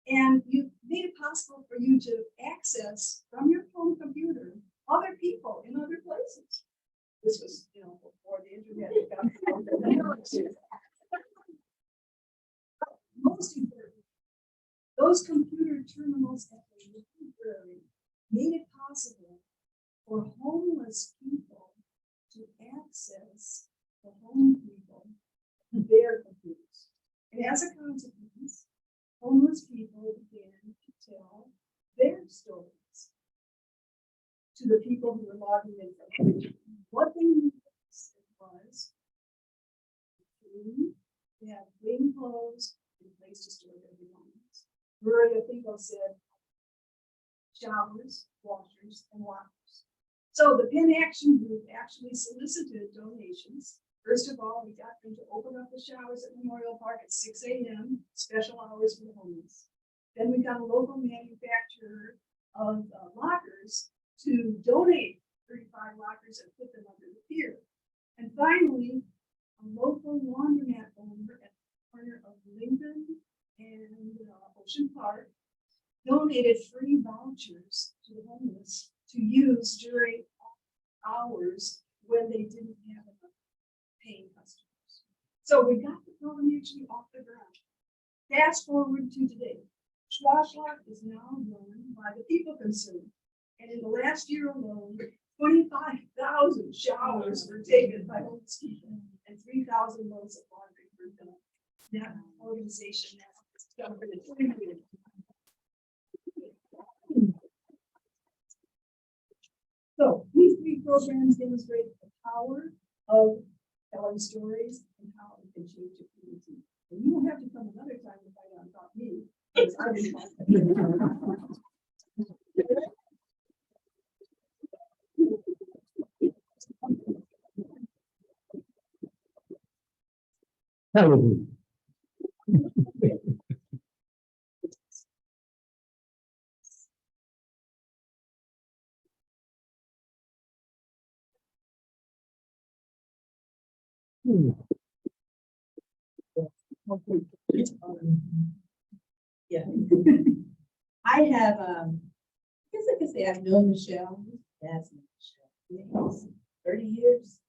And you made it possible for you to access from your home computer other people in other places. This was, before the internet. Most important, those computer terminals at the library made it possible for homeless people to access the home people their computers. And as a consequence, homeless people began to tell their stories to the people who were logging in. What they needed was food, they had clean clothes, and a place to store their belongings. Maria Finkel said showers, washers, and lockers. So the Penn Action Group actually solicited donations. First of all, we got them to open up the showers at Memorial Park at 6 a.m., special hours for the homeless. Then we got a local manufacturer of lockers to donate 35 lockers and put them under the pier. And finally, a local laundromat owner at the corner of Lincoln and Ocean Park donated free vouchers to the homeless to use during hours when they didn't have enough paying customers. So we got the program actually off the ground. Fast forward to today. Schwashlock is now run by the people concerned. And in the last year alone, 25,000 showers were taken by homeless people and 3,000 loads of laundry were done. That organization now is governed in 20 years. So these 3 programs demonstrate the power of telling stories and how it can change your community. And you won't have to come another time to find out about me. Because Yeah. I have, I guess I can say I've known Michelle, that's Michelle, 30 years.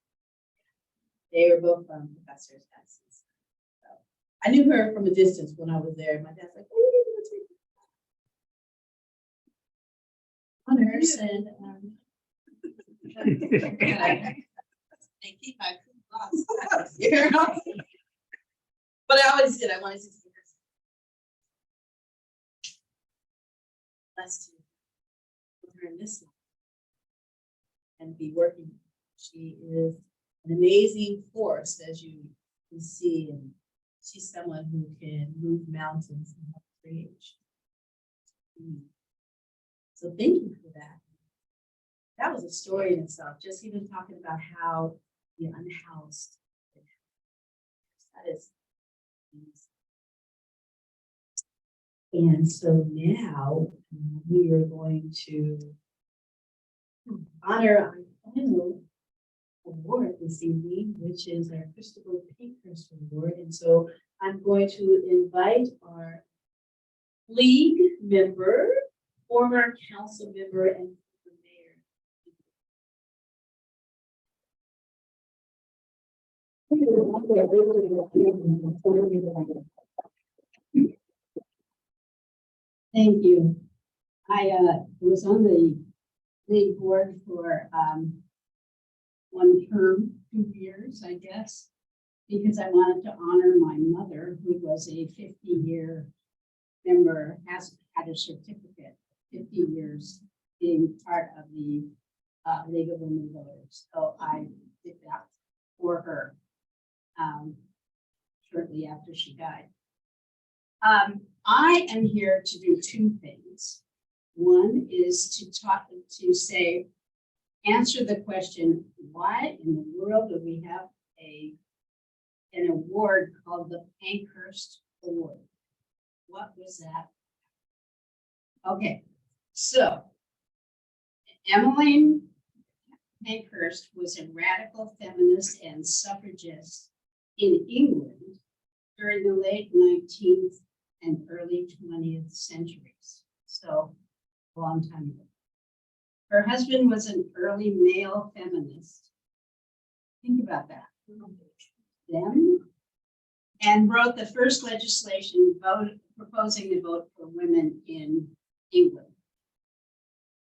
They were both professors at CSUN. So I knew her from a distance when I was there. My dad's like, "What are you doing?" Honors and they keep my class. But I always did. I wanted to see her. Blessed to put her in this life and be working. She is an amazing force, as you can see, and she's someone who can move mountains and help create. So thank you for that. That was a story in itself, just even talking about how the unhoused. That is. And so now we are going to honor our final award this evening, which is our Christopher Pankhurst Award. And so I'm going to invite our league member, former council member, and mayor. Thank you. I was on the league board for one term, 2 years, I guess, because I wanted to honor my mother, who was a 50-year member, had a certificate, 50 years being part of the League of Women Voters. So I did that for her shortly after she died. I am here to do 2 things. One is to answer the question, why in the world do we have an award called the Pankhurst Award? What was that? Okay, so Emmeline Pankhurst was a radical feminist and suffragist in England during the late 19th and early 20th centuries. So a long time ago. Her husband was an early male feminist. Think about that. Them. And wrote the first legislation proposing the vote for women in England.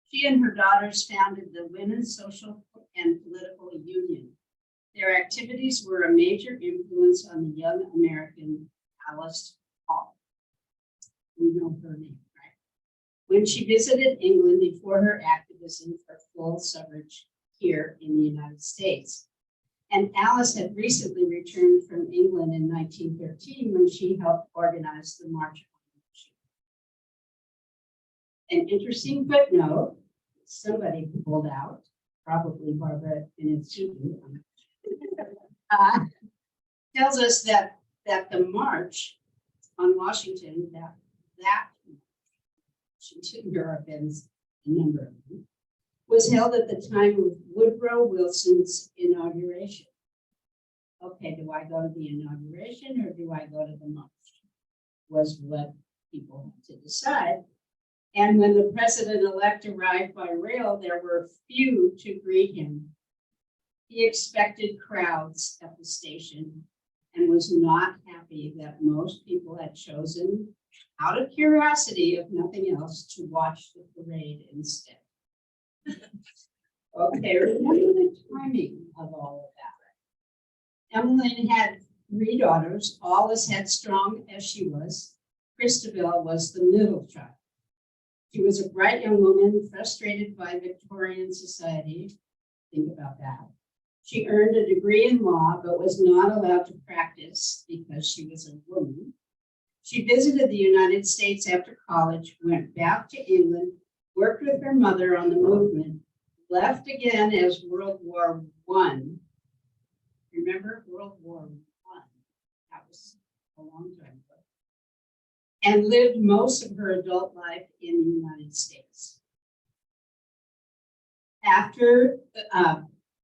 She and her daughters founded the Women's Social and Political Union. Their activities were a major influence on the young American Alice Hall. We know her name, right? When she visited England before her activism for full suffrage here in the United States. And Alice had recently returned from England in 1913 when she helped organize the March on Washington. An interesting footnote, somebody pulled out, probably Barbara in its tells us that the March on Washington, that Washington, there have been a number of them, was held at the time of Woodrow Wilson's inauguration. Okay, do I go to the inauguration or do I go to the march? Was what people had to decide. And when the president-elect arrived by rail, there were few to greet him. He expected crowds at the station and was not happy that most people had chosen, out of curiosity, if nothing else, to watch the parade instead. Okay, remember the timing of all of that. Emmeline had 3 daughters, all as headstrong as she was. Christabel was the middle child. She was a bright young woman, frustrated by Victorian society. Think about that. She earned a degree in law, but was not allowed to practice because she was a woman. She visited the United States after college, went back to England, worked with her mother on the movement, left again as World War I. Remember World War I? That was a long time ago. And lived most of her adult life in the United States. After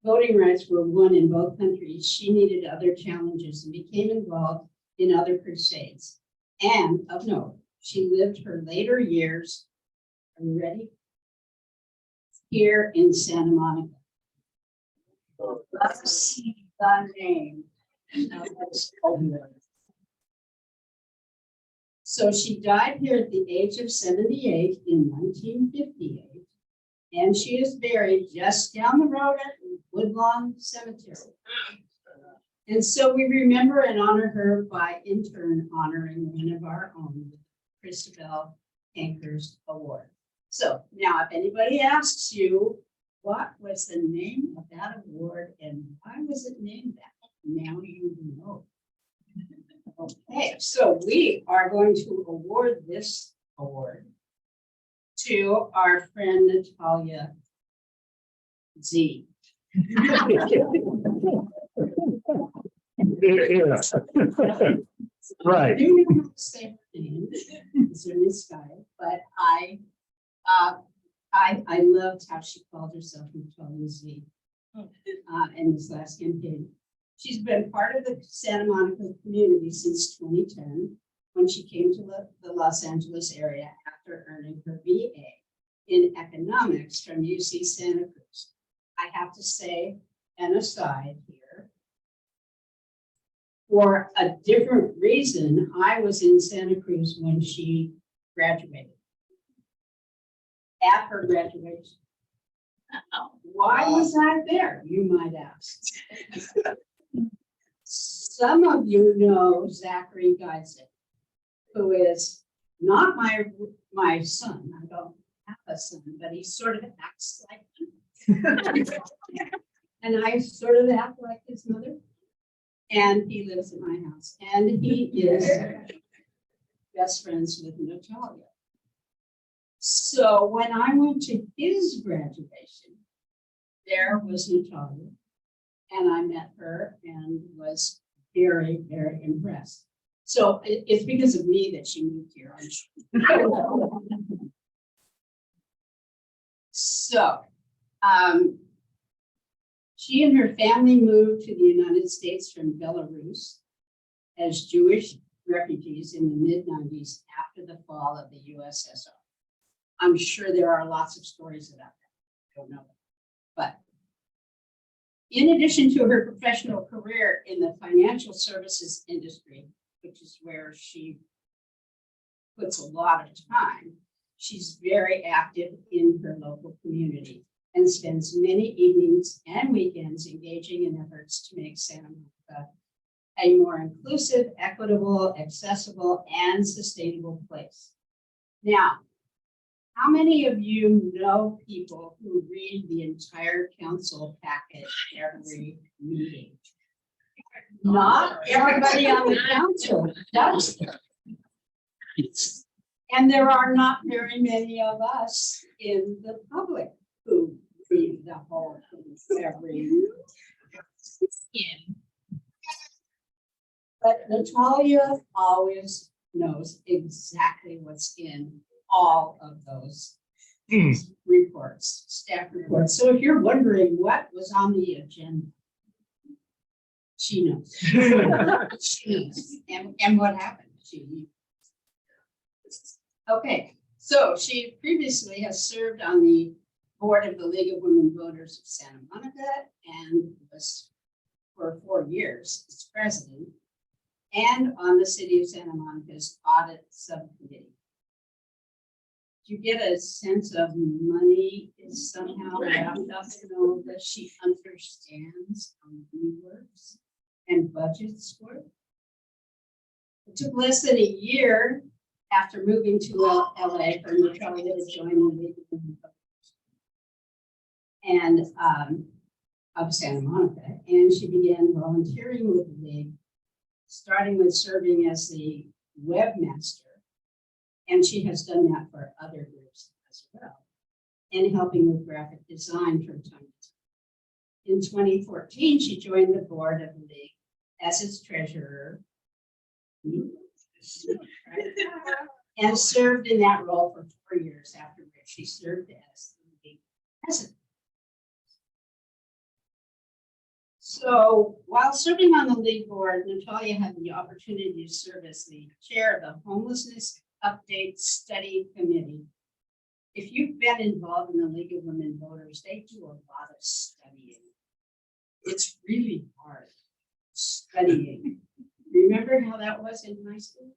voting rights were won in both countries, she needed other challenges and became involved in other crusades. And of note, she lived her later years, are you ready? Here in Santa Monica. Let's see the name. So she died here at the age of 78 in 1958. And she is buried just down the road at Woodlawn Cemetery. And so we remember and honor her by in turn honoring one of our own, Christabel Pankhurst Award. So now if anybody asks you, what was the name of that award and why was it named that? Now you know. Okay, so we are going to award this award to our friend Natalya Z. Right. I do know how to say her name, Zernitskaya, but I loved how she called herself Natalya Z. In this last campaign. She's been part of the Santa Monica community since 2010, when she came to the Los Angeles area after earning her BA in economics from UC Santa Cruz. I have to say an aside here. For a different reason, I was in Santa Cruz when she graduated. At her graduation. Why was I there, you might ask? Some of you know Zachary Geisel, who is not my son. I don't have a son, but he sort of acts like him. And I sort of act like his mother. And he lives in my house. And he is best friends with Natalya. So when I went to his graduation, there was Natalya. And I met her and was very, very impressed. So it's because of me that she moved here, I'm sure. So she and her family moved to the United States from Belarus as Jewish refugees in the mid-90s after the fall of the USSR. I'm sure there are lots of stories about that. I don't know. But in addition to her professional career in the financial services industry, which is where she puts a lot of time, she's very active in her local community and spends many evenings and weekends engaging in efforts to make Santa Monica a more inclusive, equitable, accessible, and sustainable place. Now, how many of you know people who read the entire council packet every meeting? Not everybody on the council does. And there are not very many of us in the public who read the whole thing every meeting. But Natalya always knows exactly what's in all of those reports, staff reports. So if you're wondering what was on the agenda, she knows. She knows. And what happened. Okay, so she previously has served on the board of the League of Women Voters of Santa Monica and was for 4 years its president, and on the City of Santa Monica's audit subcommittee. Do you get a sense of money is somehow wrapped up in all that she understands how money works and budgets work? It took less than a year after moving to LA for Natalya to join the League of Women Voters and of Santa Monica, and she began volunteering with the League, starting with serving as the webmaster. And she has done that for other groups as well, and helping with graphic design from time to time. In 2014, she joined the board of the League as its treasurer and served in that role for 4 years, after which she served as the League president. So while serving on the league board, Natalya had the opportunity to serve as the chair of the Homelessness Update Study Committee. If you've been involved in the League of Women Voters, they do a lot of studying. It's really hard studying. Remember how that was in high school?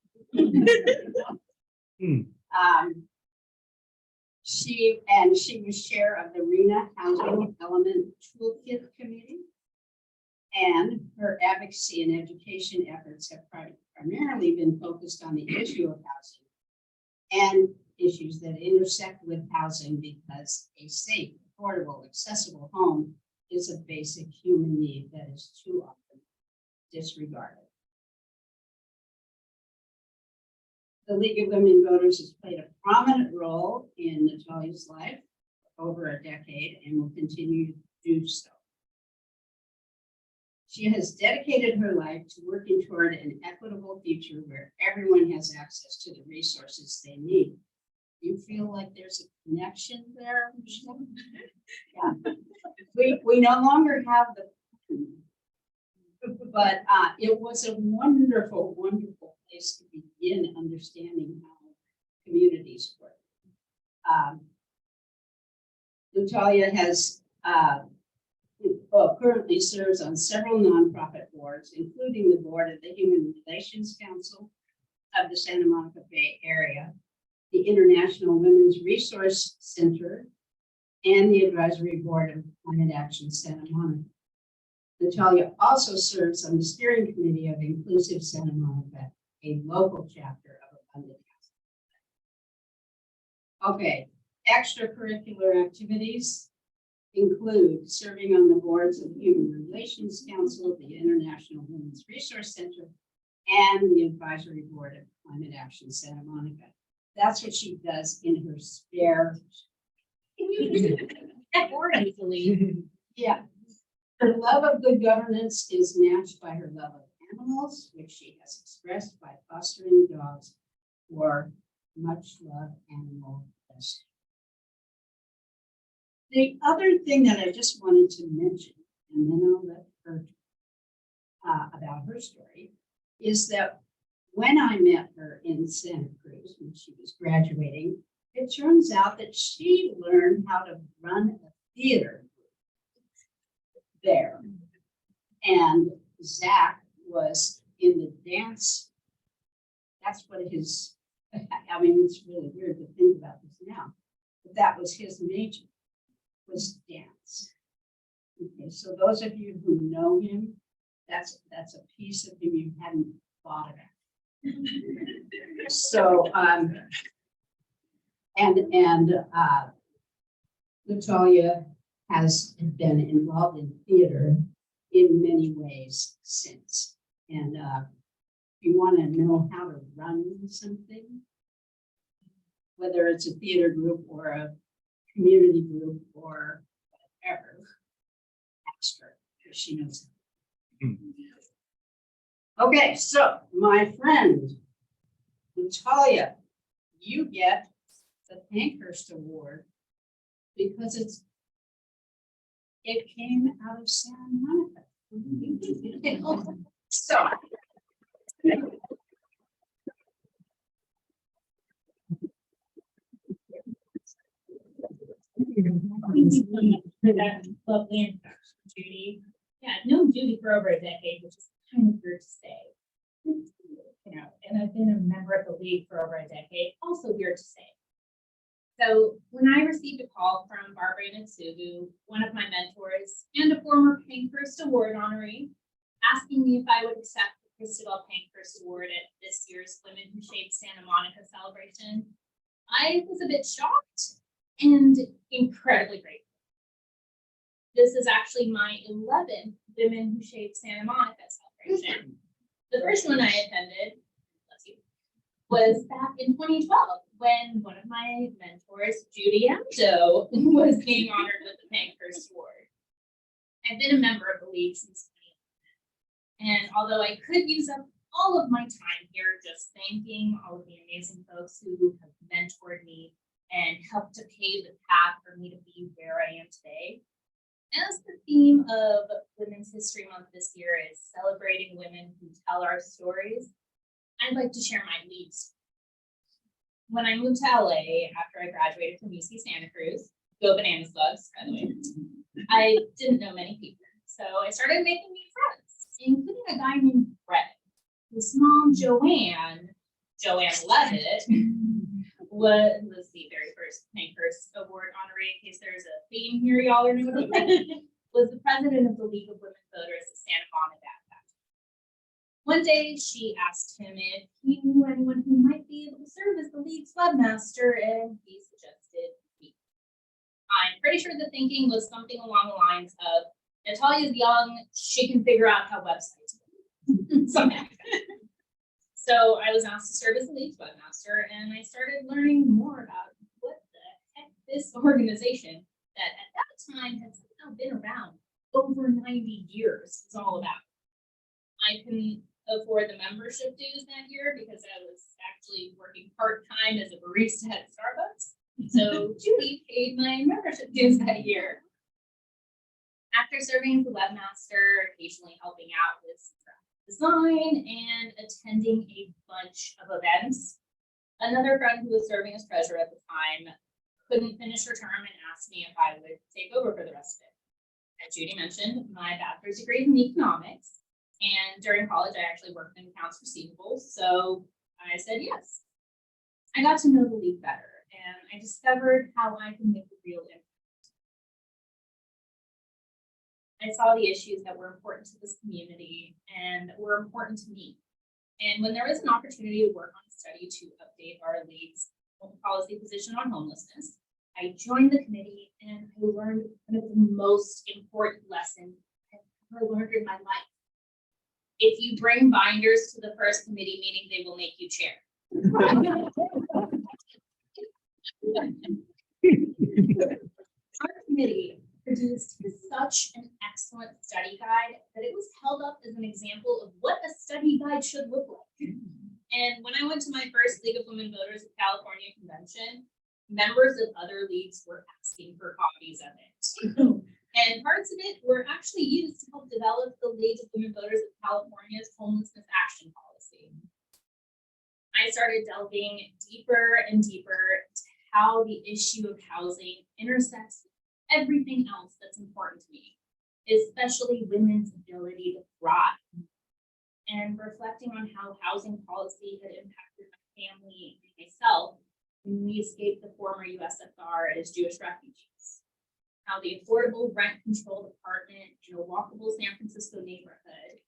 She was chair of the RENA Housing Element Toolkit Committee. And her advocacy and education efforts have primarily been focused on the issue of housing and issues that intersect with housing, because a safe, affordable, accessible home is a basic human need that is too often disregarded. The League of Women Voters has played a prominent role in Natalya's life for over a decade and will continue to do so. She has dedicated her life to working toward an equitable future where everyone has access to the resources they need. Do you feel like there's a connection there, Michele? Yeah. We no longer have the, but it was a wonderful, wonderful place to begin understanding how communities work. Natalya has currently serves on several nonprofit boards, including the board of the Human Relations Council of the Santa Monica Bay Area, the International Women's Resource Center, and the advisory board of Climate Action Santa Monica. Natalya also serves on the steering committee of Inclusive Santa Monica, a local chapter of Abundant Housing. Okay, extracurricular activities include serving on the boards of the Human Relations Council, the International Women's Resource Center, and the advisory board of Climate Action Santa Monica. That's what she does in her spare. Yeah. Her love of good governance is matched by her love of animals, which she has expressed by fostering dogs for much love animal rescue. The other thing that I just wanted to mention, and then I'll let her about her story, is that when I met her in Santa Cruz when she was graduating, it turns out that she learned how to run a theater there. And Zach was in the dance. That's what his, I mean, it's really weird to think about this now, but that was his major, was dance. Okay, so those of you who know him, that's a piece of him you hadn't thought about. So, Natalya has been involved in theater in many ways since. And if you want to know how to run something, whether it's a theater group or a community group or whatever, ask her, because she knows. Okay, so my friend, Natalya, you get the Pankhurst Award because it came out of Santa Monica. So. Lovely introduction, Judy. Yeah, I've known Judy for over a decade, which is kind of weird to say. You know, and I've been a member of the league for over a decade, also weird to say. So when I received a call from Barbara Natsugu, one of my mentors and a former Pankhurst Award honoree, asking me if I would accept the Christabel Pankhurst Award at this year's Women Who Shaped Santa Monica celebration, I was a bit shocked and incredibly grateful. This is actually my 11th Women Who Shaped Santa Monica celebration. The first one I attended, was back in 2012 when one of my mentors, Judy Amdo, was being honored with the Pankhurst Award. I've been a member of the league since 2011, and although I could use up all of my time here just thanking all of the amazing folks who have mentored me and helped to pave the path for me to be where I am today, As the theme of Women's History Month this year is celebrating women who tell our stories, I'd like to share my lead story. When I moved to LA after I graduated from UC Santa Cruz, go bananas bugs, by the way, I didn't know many people. So I started making new friends, including a guy named Brett, whose mom, Joanne Levitt, was the very first Pankhurst Award honoree, in case there's a theme here y'all are noticing, was the president of the League of Women Voters of Santa Monica at that time. One day she asked him if he knew anyone who might be able to serve as the League's webmaster, and he suggested me. I'm pretty sure the thinking was something along the lines of, Natalya's young, she can figure out how websites work. Something like that. So I was asked to serve as the League's webmaster, and I started learning more about what the heck this organization that at that time had somehow been around over 90 years is all about. I couldn't afford the membership dues that year because I was actually working part-time as a barista at Starbucks. So Judy paid my membership dues that year. After serving as the webmaster, occasionally helping out with design and attending a bunch of events, another friend who was serving as treasurer at the time couldn't finish her term and asked me if I would take over for the rest of it. As Judy mentioned, my bachelor's degree is in economics, and during college I actually worked in accounts receivables, so I said yes. I got to know the League better, and I discovered how I can make a real impact. I saw the issues that were important to this community and that were important to me. And when there was an opportunity to work on a study to update our League's policy position on homelessness, I joined the committee and I learned one of the most important lessons I've ever learned in my life. If you bring binders to the first committee meeting, they will make you chair. Our committee produced such an excellent study guide that it was held up as an example of what a study guide should look like. And when I went to my first League of Women Voters of California convention, members of other leagues were asking for copies of it. And parts of it were actually used to help develop the League of Women Voters of California's homelessness action policy. I started delving deeper and deeper into how the issue of housing intersects with everything else that's important to me, especially women's ability to thrive. And reflecting on how housing policy had impacted my family and myself when we escaped the former USSR as Jewish refugees. How the affordable rent-controlled apartment in a walkable San Francisco neighborhood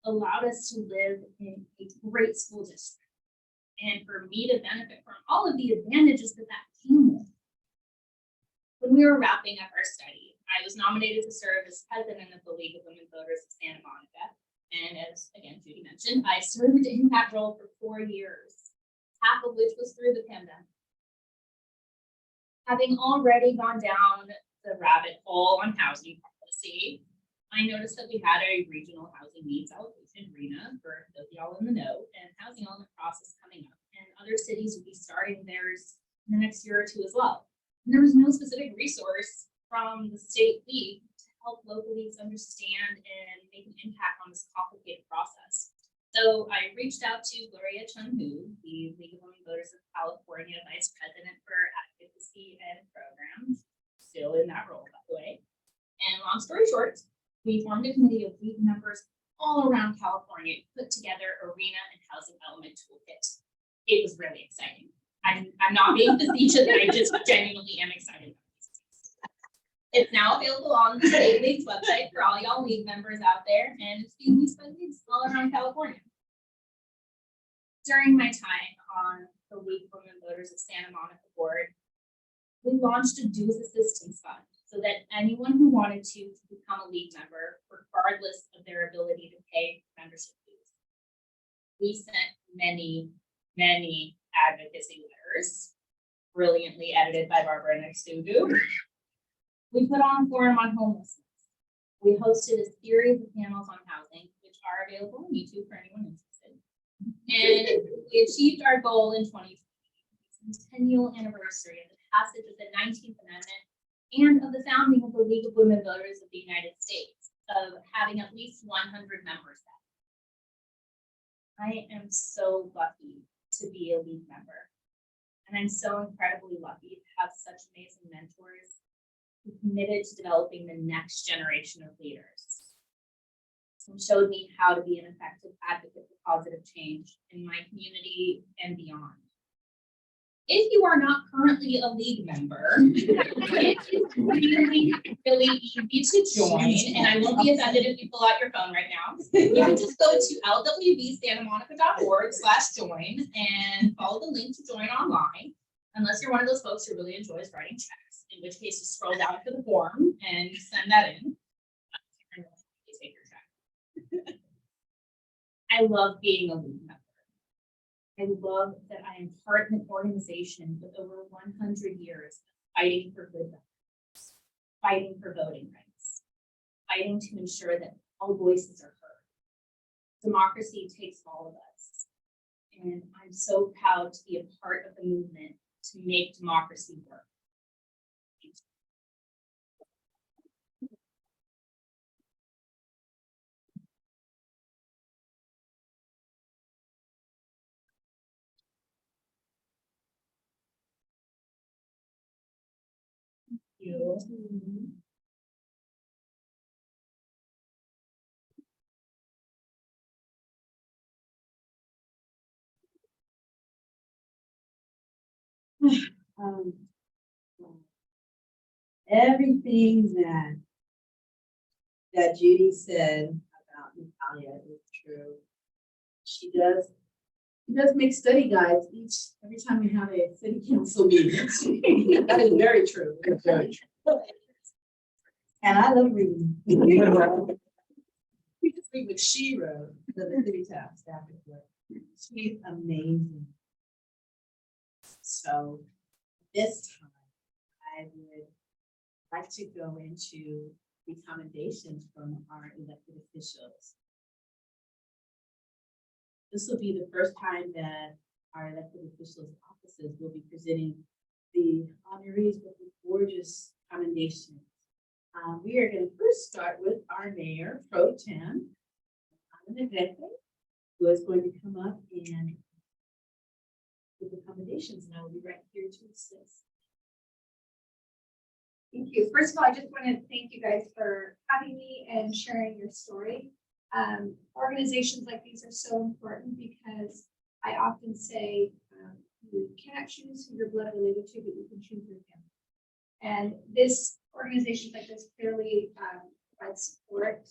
allowed us to live in a great school district, and for me to benefit from all of the advantages that came with. When we were wrapping up our study, I was nominated to serve as president of the League of Women Voters of Santa Monica, and as, again, Judy mentioned, I served in that role for 4 years, half of which was through the pandemic. Having already gone down the rabbit hole on housing policy, I noticed that we had a regional housing needs allocation, RHNA, for those of y'all in the know, and housing element process coming up. And other cities would be starting theirs in the next year or two as well. And there was no specific resource from the state league to help local leagues understand and make an impact on this complicated process. So I reached out to Priya Balachandran, the League of Women Voters of California Vice President for Advocacy and Programs, still in that role, by the way. And long story short, we formed a committee of league members all around California, put together a RHNA and housing element toolkit. It was really exciting. I'm not being facetious, I just genuinely am excited about these things. It's now available on the state league's website for all y'all league members out there, and it's being used by leagues all around California. During my time on the League of Women Voters of Santa Monica board, we launched a dues assistance fund so that anyone who wanted to become a league member, regardless of their ability to pay membership dues. We sent many, many advocacy letters, brilliantly edited by Barbara Nexugu. We put on a forum on homelessness. We hosted a series of panels on housing, which are available on YouTube for anyone interested. And we achieved our goal in 2020, the centennial anniversary of the passage of the 19th Amendment and of the founding of the League of Women Voters of the United States, of having at least 100 members. I am so lucky to be a League member. And I'm so incredibly lucky to have such amazing mentors who committed to developing the next generation of leaders, who showed me how to be an effective advocate for positive change in my community and beyond. If you are not currently a League member, it is really, really easy to join, and I won't be offended if you pull out your phone right now. You can just go to lwvsantamonica.org/join and follow the link to join online, unless you're one of those folks who really enjoys writing checks, in which case you scroll down to the form and send that in. Take your check. I love being a League member. I love that I am part of an organization with over 100 years fighting for good values, fighting for voting rights, fighting to ensure that all voices are heard. Democracy takes all of us. And I'm so proud to be a part of the movement to make democracy work. You. Everything that Judy said about Natalya is true. She does make study guides every time we have a city council meeting. That is very true. It's very true. And I love reading. We just read what she wrote, the city staff report. She's amazing. So this time I would like to go into the commendations from our elected officials. This will be the first time that our elected officials' offices will be presenting the honorees with the gorgeous commendations. We are going to first start with our mayor, Pro Tem, who is going to come up and give the commendations, and I will be right here to assist. Thank you. First of all, I just want to thank you guys for having me and sharing your story. Organizations like these are so important because I often say you cannot choose who your blood related to, but you can choose your family. And this organizations like this clearly provide support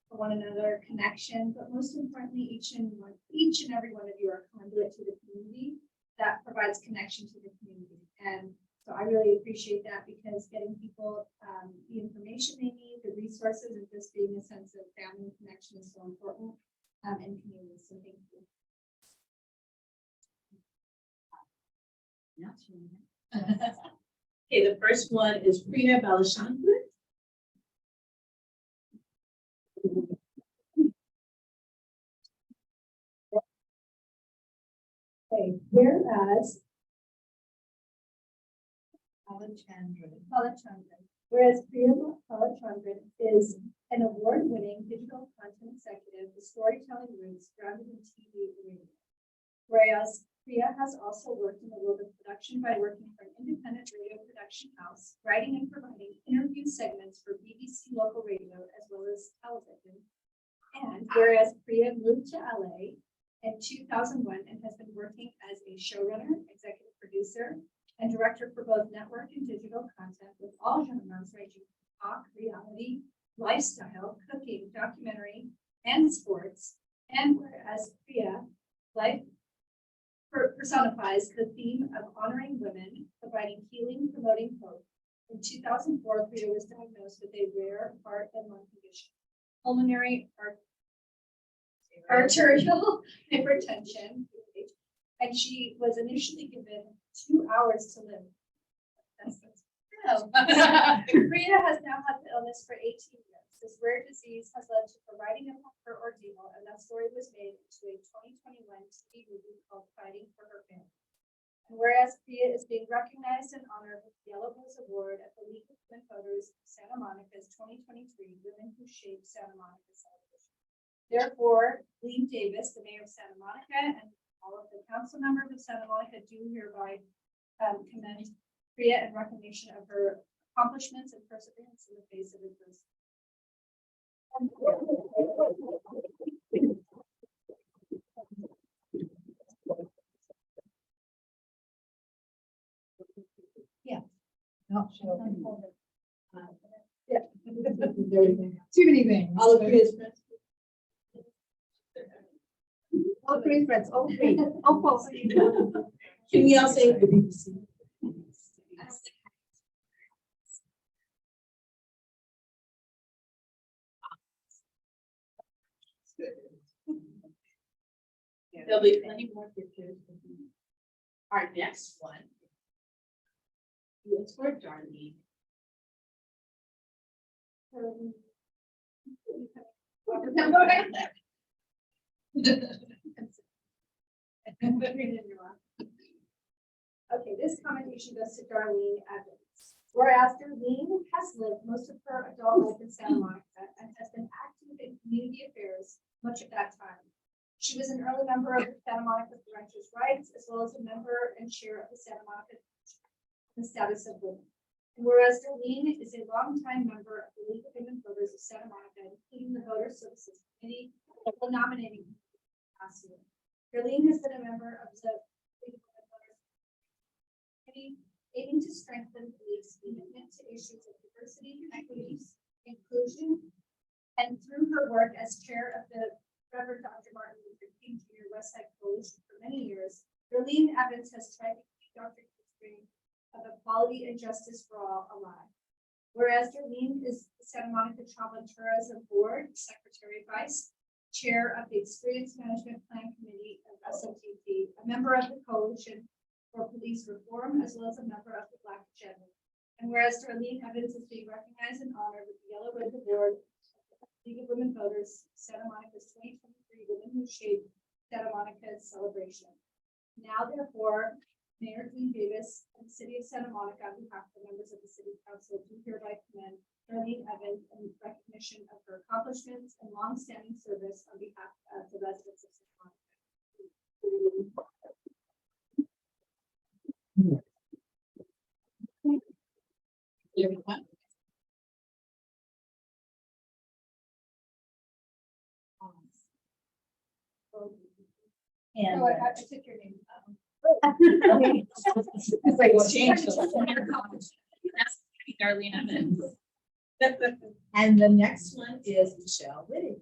for one another, connection, but most importantly, each and every one of you are conduit to the community that provides connection to the community. And so I really appreciate that because getting people the information they need, the resources, and just being a sense of family connection is so important in community. So thank you. Okay, the first one is Priya Balachandran. Okay, whereas Balachandran. Whereas Priya Balachandran is an award-winning digital content executive with storytelling roots grounded in TV and radio. Whereas Priya has also worked in the world of production by working for an independent radio production house, writing and providing interview segments for BBC local radio as well as television. And whereas Priya moved to LA in 2001 and has been working as a showrunner, executive producer, and director for both network and digital content with all genres ranging from talk, reality, lifestyle, cooking, documentary, and sports. And whereas Priya personifies the theme of honoring women, providing healing, promoting hope. In 2004, Priya was diagnosed with a rare heart and lung condition, pulmonary arterial hypertension, and she was initially given 2 hours to live. Priya has now had the illness for 18 years. This rare disease has led to her writing of her ordeal, and that story was made into a 2021 TV movie called Fighting for Her Family. And whereas Priya is being recognized and honored with the Yellow Rose Award at the League of women voters of Santa Monica's 2023 Women Who Shape Santa Monica celebration. Therefore, Lee Davis, the mayor of Santa Monica, and all of the council members of Santa Monica do hereby commend Priya in recognition of her accomplishments and perseverance in the face of adversity. Not sure. Too many things. All of Priya's friends. All three friends, all three. All four. Can we all say the BBC? There'll be plenty more pictures. Our next one is for Darlene. Okay, this commendation goes to Darlene Evans. Whereas Darlene has lived most of her adult life in Santa Monica and has been active in community affairs much of that time. She was an early member of the Santa Monica Renters' Rights, as well as a member and chair of the Santa Monica the Status of Women. And whereas Darlene is a longtime member of the League of Women Voters of Santa Monica, including the Voter Services Committee, the nominating committee. Darlene has been a member of the League of Women Voters Committee, aiming to strengthen the league's commitment to issues of diversity, equity, inclusion, and through her work as chair of the Reverend Dr. Martin Luther King Jr. Westside Coalition for many years, Darlene Evans has tried to keep Dr. King's dream of equality and justice for all alive. Whereas Darlene is the Santa Monica Travel and Tourism Board Secretary Vice Chair of the Experience Management Plan Committee of SMTP, a member of the Coalition for Police Reform, as well as a member of the Black Agenda. And whereas Darlene Evans is being recognized and honored with the Yellow Rose Award of the League of Women Voters, Santa Monica's 2023 Women Who Shape Santa Monica's celebration. Now, therefore, Mayor Lee Davis and the City of Santa Monica, on behalf of the members of the City Council, do hereby commend Darlene Evans in recognition of her accomplishments and longstanding service on behalf of the residents of Santa Monica. Everyone. And So I took your name. it's like, well, change. That's Darlene Evans. And the next one is Michele Wittig.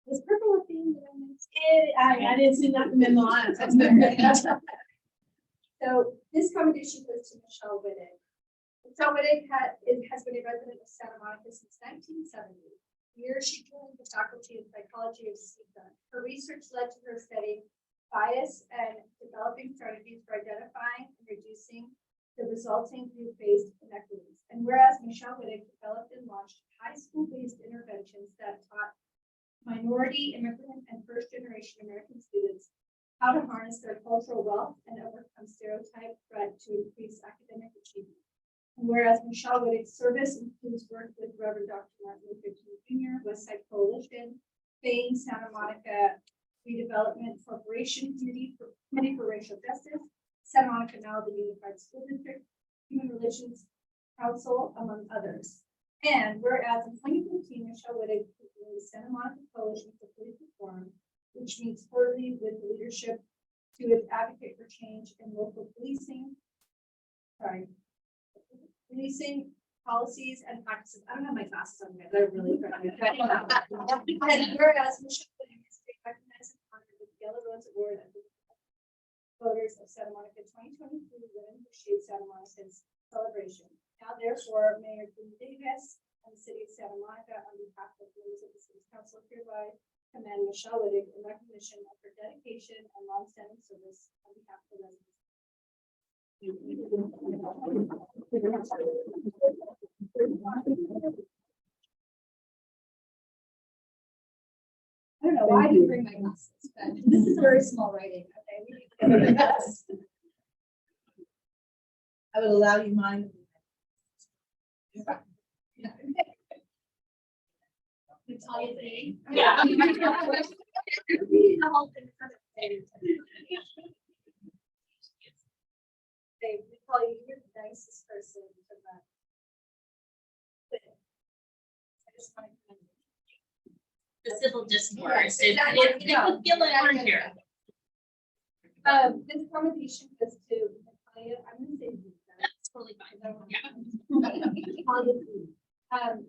Was purple a theme? I didn't see nothing in the line. So this commendation goes to Michele Wittig. Michele Wittig has been a resident of Santa Monica since 1970. Year she joined the faculty of psychology of CETA. Her research led to her studying bias and developing strategies for identifying and reducing the resulting group-based inequities. And whereas Michele Wittig developed and launched high school-based interventions that taught minority, immigrant, and first-generation American students how to harness their cultural wealth and overcome stereotype threat to increase academic achievement. And whereas Michele Wittig's service includes work with Reverend Dr. Martin Luther King Jr., Westside Coalition, Fame, Santa Monica Redevelopment Corporation Committee for Racial Justice, Santa Monica Malibu Unified School District, Human Relations Council, among others. And whereas in 2015, Michele Wittig the Santa Monica Coalition for Police Reform, which meets quarterly with the leadership to advocate for change in local policing policies and practices. I don't have my glasses on yet, but I really and whereas Michele Wittig is recognized and honored with the Yellow Rose Award of the Voters of Santa Monica 2023 Women Who Shape Santa Monica's celebration. Now, therefore, Mayor Lee Davis and the City of Santa Monica, on behalf of members of the City Council, hereby commend Michele Wittig in recognition of her dedication and longstanding service on behalf of the residents. I don't know why didn't bring my glasses, but this is very small writing, okay? I would allow you mine. Natalya Zernitskaya. Yeah. Reading the whole thing. Hey, Natalya, you're the nicest person to run. I just want to. The civil discourse. Yes, exactly. It would feel like we're here. This commendation goes to Natalya, I'm gonna say. That's totally fine. Yeah. Natalya Zernitskaya,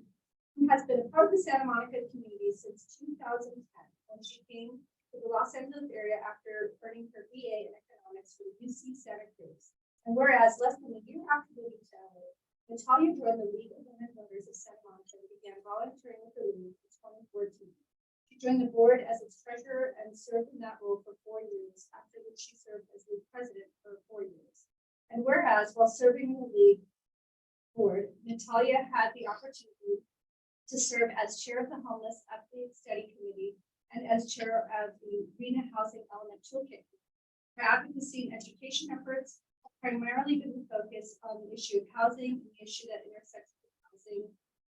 who has been a part of the Santa Monica community since 2010, when she came to the Los Angeles area after earning her BA in economics from UC Santa Cruz. And whereas less than a year after moving to LA, Natalya joined the League of Women Voters of Santa Monica and began volunteering with the league in 2014. She joined the board as its treasurer and served in that role for 4 years, after which she served as league president for 4 years. And whereas while serving in the league board, Natalya had the opportunity to serve as chair of the Homeless Update Study Committee and as chair of the RENA Housing Element Toolkit. Her advocacy and education efforts have primarily been focused on the issue of housing and the issue that intersects with housing.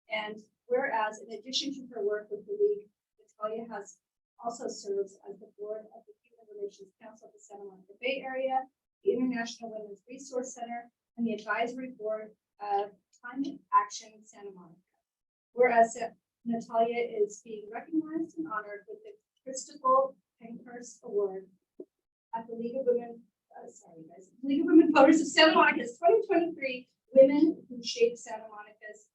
And whereas in addition to her work with the league, Natalya has also serves as the board of the Human Relations Council of the Santa Monica Bay Area, the International Women's Resource Center, and the advisory board of Climate Action Santa Monica. Whereas Natalya is being recognized and honored with the Christopher Pankhurst Award at the League of Women, League of Women Voters of Santa Monica's 2023 Women Who Shape Santa Monica's,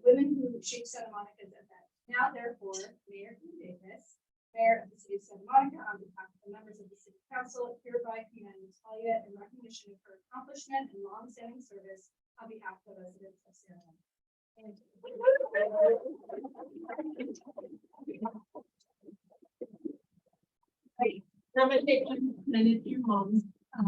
Women Who Shape Santa Monica's event. Now, therefore, Mayor Davis, Mayor of the City of Santa Monica, on behalf of the members of the City Council, hereby commend Natalya in recognition of her accomplishment and long-standing service on behalf of the residents of Santa Monica. Thank you. I'm gonna take 1 minute to your mom's. Hi,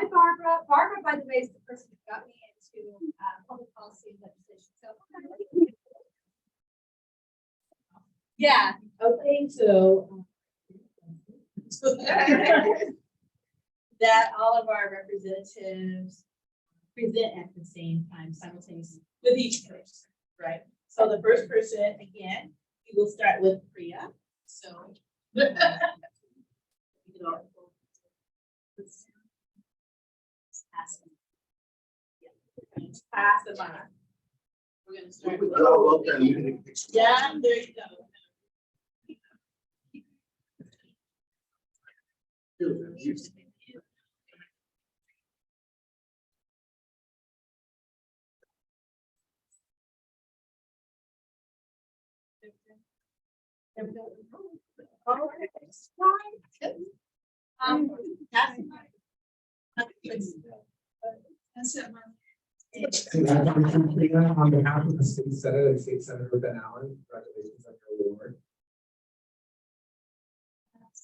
Barbara. Barbara, by the way, is the person who got me into public policy and legislation. So. Yeah, okay, so. That all of our representatives present at the same time simultaneously with each person, right? So the first person, again, we will start with Priya, so. Pass them on. We're gonna start with. Yeah, there you go. On behalf of the state senate and state senator Ben Allen, congratulations on your award.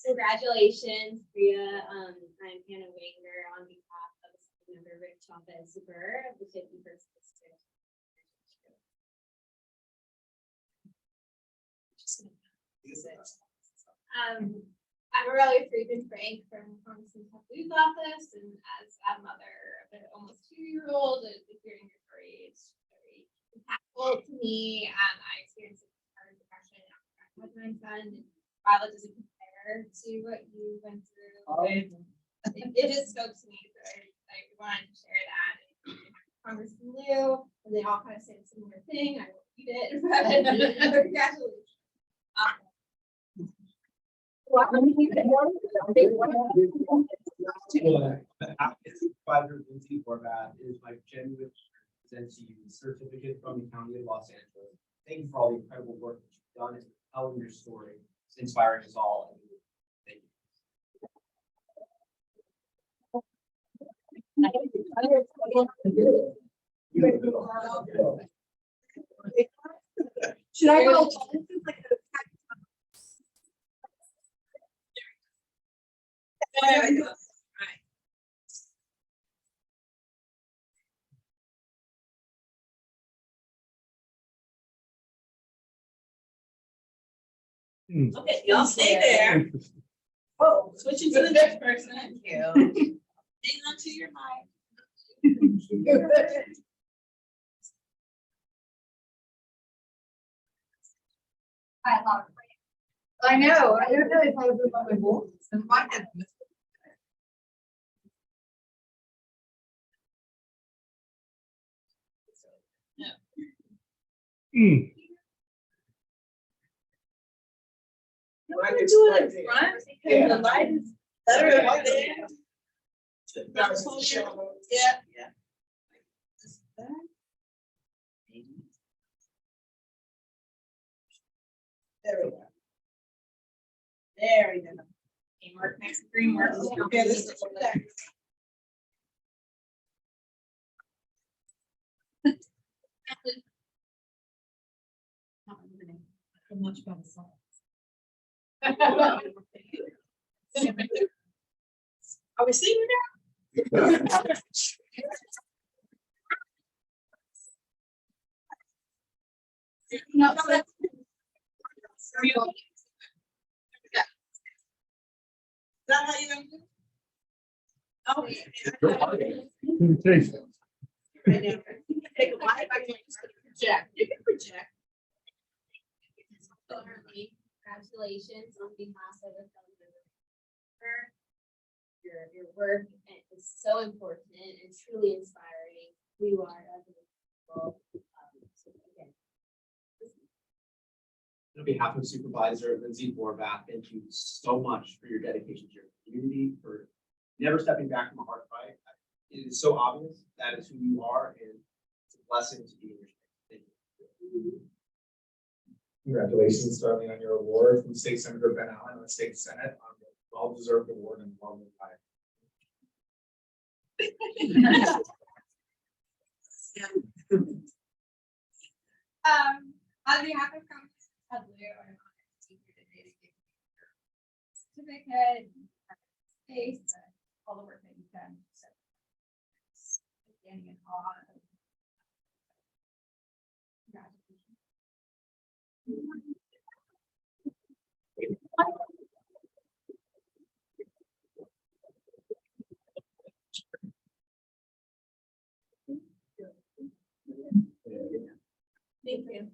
Congratulations, Priya. I'm Hannah Wagner on behalf of member Rick Chavez Burr of the 51st District. I'm a really frequent Frank from Congressman Tapley's office, and as a mother of an almost 2-year-old, hearing your story is very impactful to me. I experienced postpartum depression after I had my son, and while it doesn't compare to what you went through, it just spoke to me. So I wanted to share that. Congressman Liu, and they all kind of say the similar thing. I will read it, but congratulations. Advisor Lindsay Horvath, it is my genuine pleasure to present to you the certificate from the County of Los Angeles. Thank you for all the incredible work that you've done and telling your story. It's inspiring us all. Thank you. Should I go? Okay, y'all stay there. Whoa, switching to the next person. Thank you. Hang on to your mic. I know, I don't know if I would my voice and my head. You want to do it in front because the light is better up there. Yeah, yeah. There we go. There we go. Okay, mark next green mark. Okay, let's do that. Much better song. Are we seeing now? No, that's. Is that how you're gonna do it? Okay. Take a bite, I can project. You can project. Congratulations on behalf of the film. Your work is so important and truly inspiring. Who you are as an individual. So again, On behalf of Supervisor Lindsay Borbath, thank you so much for your dedication to your community, for never stepping back from a hard fight. It is so obvious that is who you are, and it's a blessing to be in your space. Thank you. Congratulations, Darlene, on your award from State Senator Ben Allen and the State Senate on the well-deserved award and well life. On behalf of Congress, I'm honored to be here today to give you your certificate, space, all the work that you've done. So, standing in awe of. Congratulations. Thank you.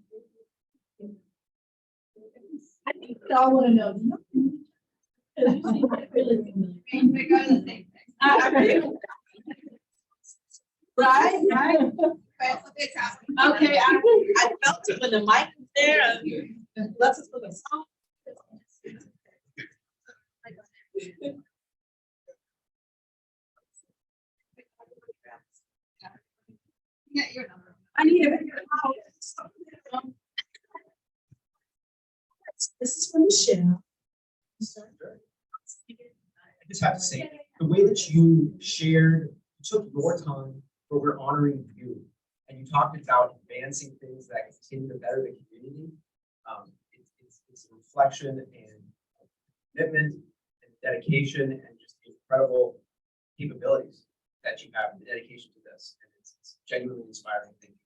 I think we all want to know. Really familiar. We go to the same thing. Right, right. But it's a big topic. Okay, I felt it when the mic was there. Let's just put a song. Yeah, your number. I need it. This is from Michele. I just have to say, the way that you shared, you took your time, but we're honoring you. And you talked about advancing things that continue to better the community. It's a reflection and commitment and dedication and just incredible capabilities that you have, the dedication to this. And it's genuinely inspiring. Thank you.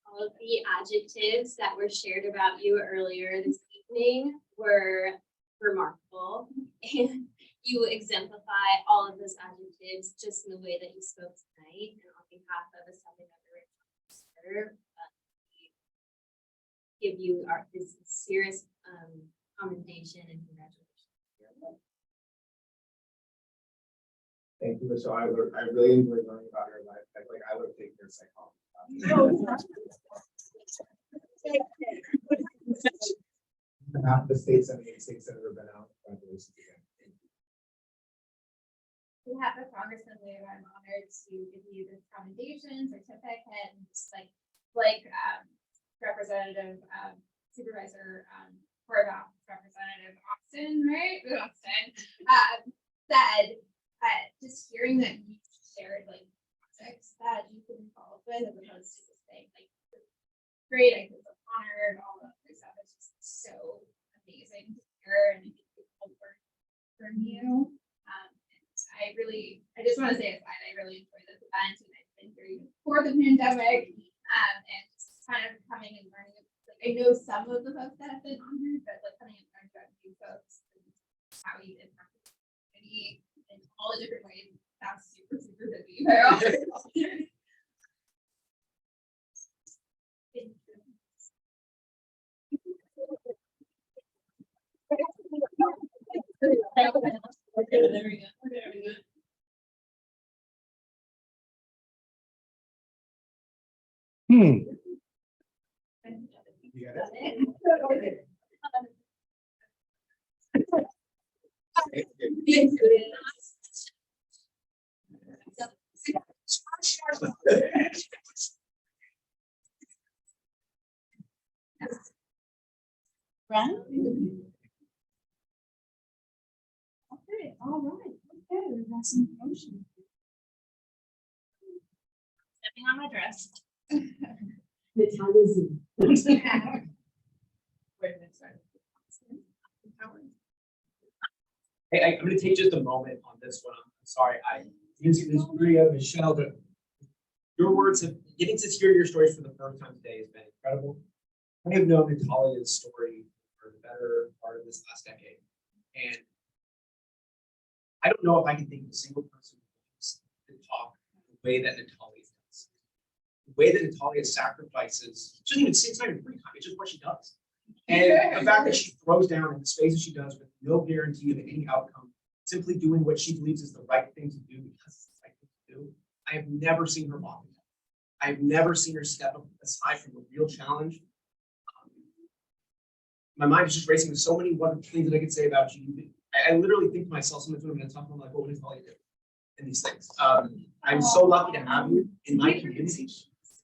All of the adjectives that were shared about you earlier this evening were remarkable. And you exemplify all of those adjectives just in the way that you spoke tonight. And on behalf of Assembly Member we give you this serious commendation and congratulations. Thank you, Michelle. I really enjoyed learning about your life. I would have taken your psychology. On behalf of the State Senate and State Senator Ben Allen, congratulations again. On behalf of Congressman Wittig, I'm honored to give you this commendation certificate and just like Representative Supervisor Borbath, Representative Austin, right? Austin said just hearing that you shared like projects that you've been involved with as opposed to just saying like great, I feel honored, all that other stuff is just so amazing to hear and people learn from you. I just want to say aside, I really enjoyed this event and I've been here even before the pandemic and just kind of coming and learning. Like, I know some some of the folks that have been on here, but like kind of learned about you folks and how you impact the community in all the different ways. That's super, super busy. There we go. There we go. You got it? Right? Okay, all right, okay, we've got some motion. Stepping on my dress. Natalya Zernitskaya. Wait a minute, sorry. Hey, I'm gonna take just a moment on this one. I'm sorry, Ms. Priya, Michelle, your words of getting to hear your stories for the first time today has been incredible. I have known Natalya's story for the better part of this last decade. And I don't know if I can think of a single person who can talk the way that Natalya does. The way that Natalya sacrifices, she doesn't even say it's not even free time, it's just what she does. And the fact that she throws down in the spaces she does with no guarantee of any outcome, simply doing what she believes is the right thing to do because it's the right thing to do. I have never seen her walk. I've never seen her step up aside from a real challenge. My mind is just racing with so many wonderful things that I could say about you. I literally think to myself sometimes when I'm going to talk, I'm like, what would Natalya do in these things? I'm so lucky to have you in my community.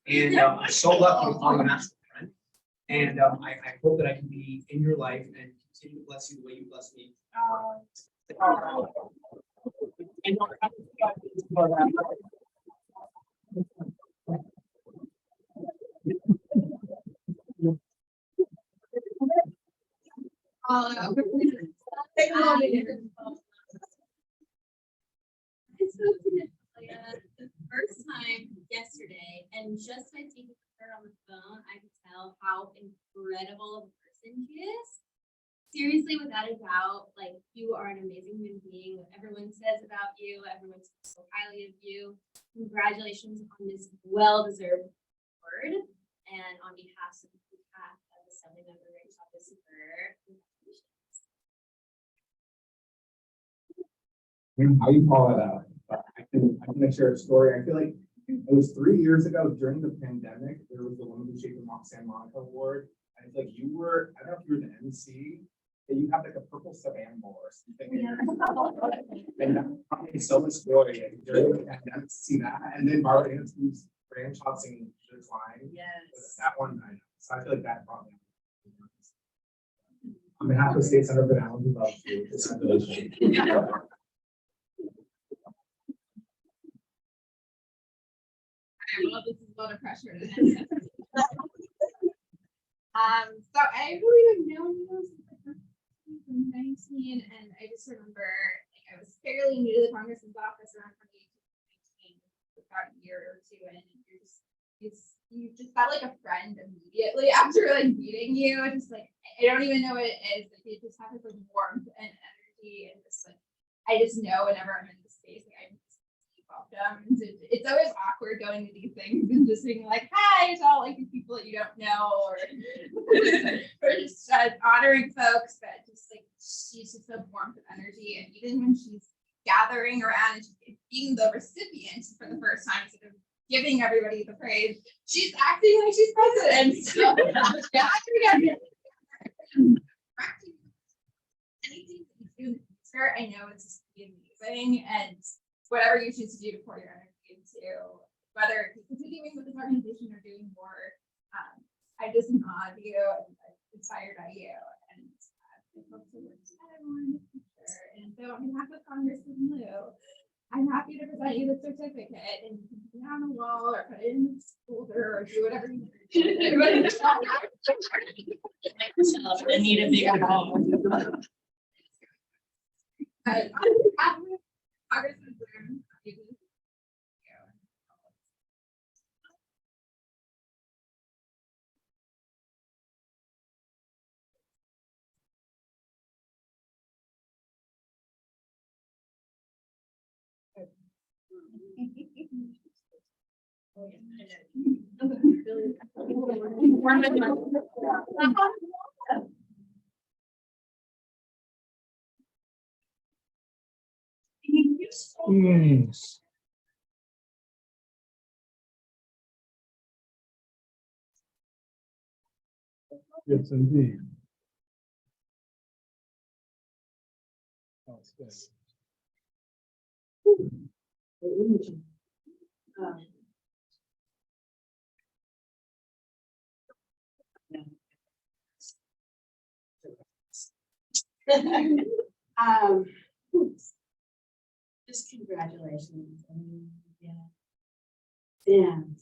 And I'm so lucky to call you an actual friend. And I hope that I can be in your life and continue to bless you the way you bless me. Take a moment here. I spoke to Natalya the first time yesterday, and just by speaking with her on the phone, I could tell how incredible of a person she is. Seriously, without a doubt, like you are an amazing human being. What everyone says about you, everyone speaks so highly of you. Congratulations on this well-deserved award, and on behalf of Assembly Member Rachel Super, congratulations. How you call it out, but I can share a story. I feel like it was 3 years ago during the pandemic, there was the Woman Who Shaped the Santa Monica Award. And it's like you were, I don't know if you were the MC, but you had like a purple saban bowl or something. And that brought me so much joy during the pandemic to see that. And then Barbara Hanson's grandchild singing the line. Yes. That one night. So I feel like that brought me. On behalf of State Senator Ben Allen, we love you. Congratulations. Well, this is a lot of pressure. So I really have known you since I was 19, and I just remember like I was fairly new to the congressman's office around 2018, 19, about a year or two in, and you just felt like a friend immediately after like meeting you. Just like I don't even know what it is, like you just have this like warmth and energy, and just like I just know whenever I'm in the space, like I'm welcome. It's always awkward going to these things and just being like, hi, it's all like these people that you don't know, or just honoring folks, but just like she's just a warmth of energy. And even when she's gathering around and she's being the recipient for the first time instead of giving everybody the praise, she's acting like she's president. So, yeah, anything that you do in the future, I know it's just amazing, and whatever you choose to do to pour your energy into, whether you're continuing with this organization or doing more, I just applaud you and I'm inspired by you, and I hope to work together more in the future. And so on behalf of Congressman Liu, I'm happy to present you the certificate, and you can put it on the wall or put it in the folder or do whatever you need to do. I need a bigger ball. But on behalf of Congressman Yes, indeed. That's good. Um, just congratulations. I mean, yeah. Sam.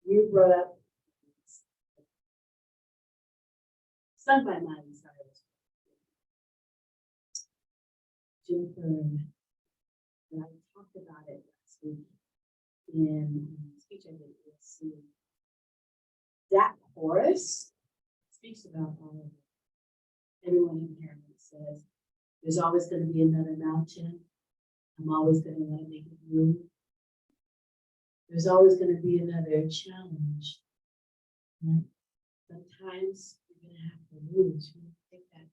You brought up sung by Miley Cyrus. Jennifer, and I talked about it last week in a speech I did at USC. That chorus speaks about all of it. Everyone in here says, there's always going to be another mountain. I'm always going to want to make it move. There's always going to be another challenge. Right? Sometimes you're going to have to lose. You take that.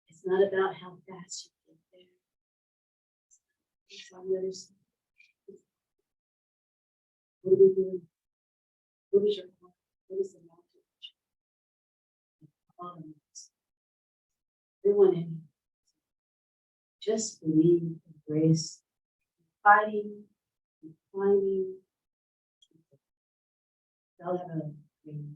It's not about how fast you get there. It's on the other side. What are we doing? What is your heart? What is the mountain? Everyone in here. Just believe, embrace, fighting, climbing. They'll have a dream.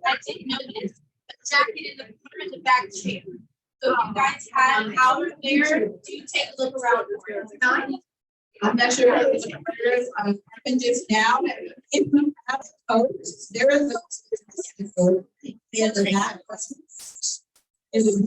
I didn't notice a jacket in the front of the back chair. So if you guys have power there, do take a look around for it. I'm not sure if it's happened just now. If you have a coat, there is a there's a hat. There is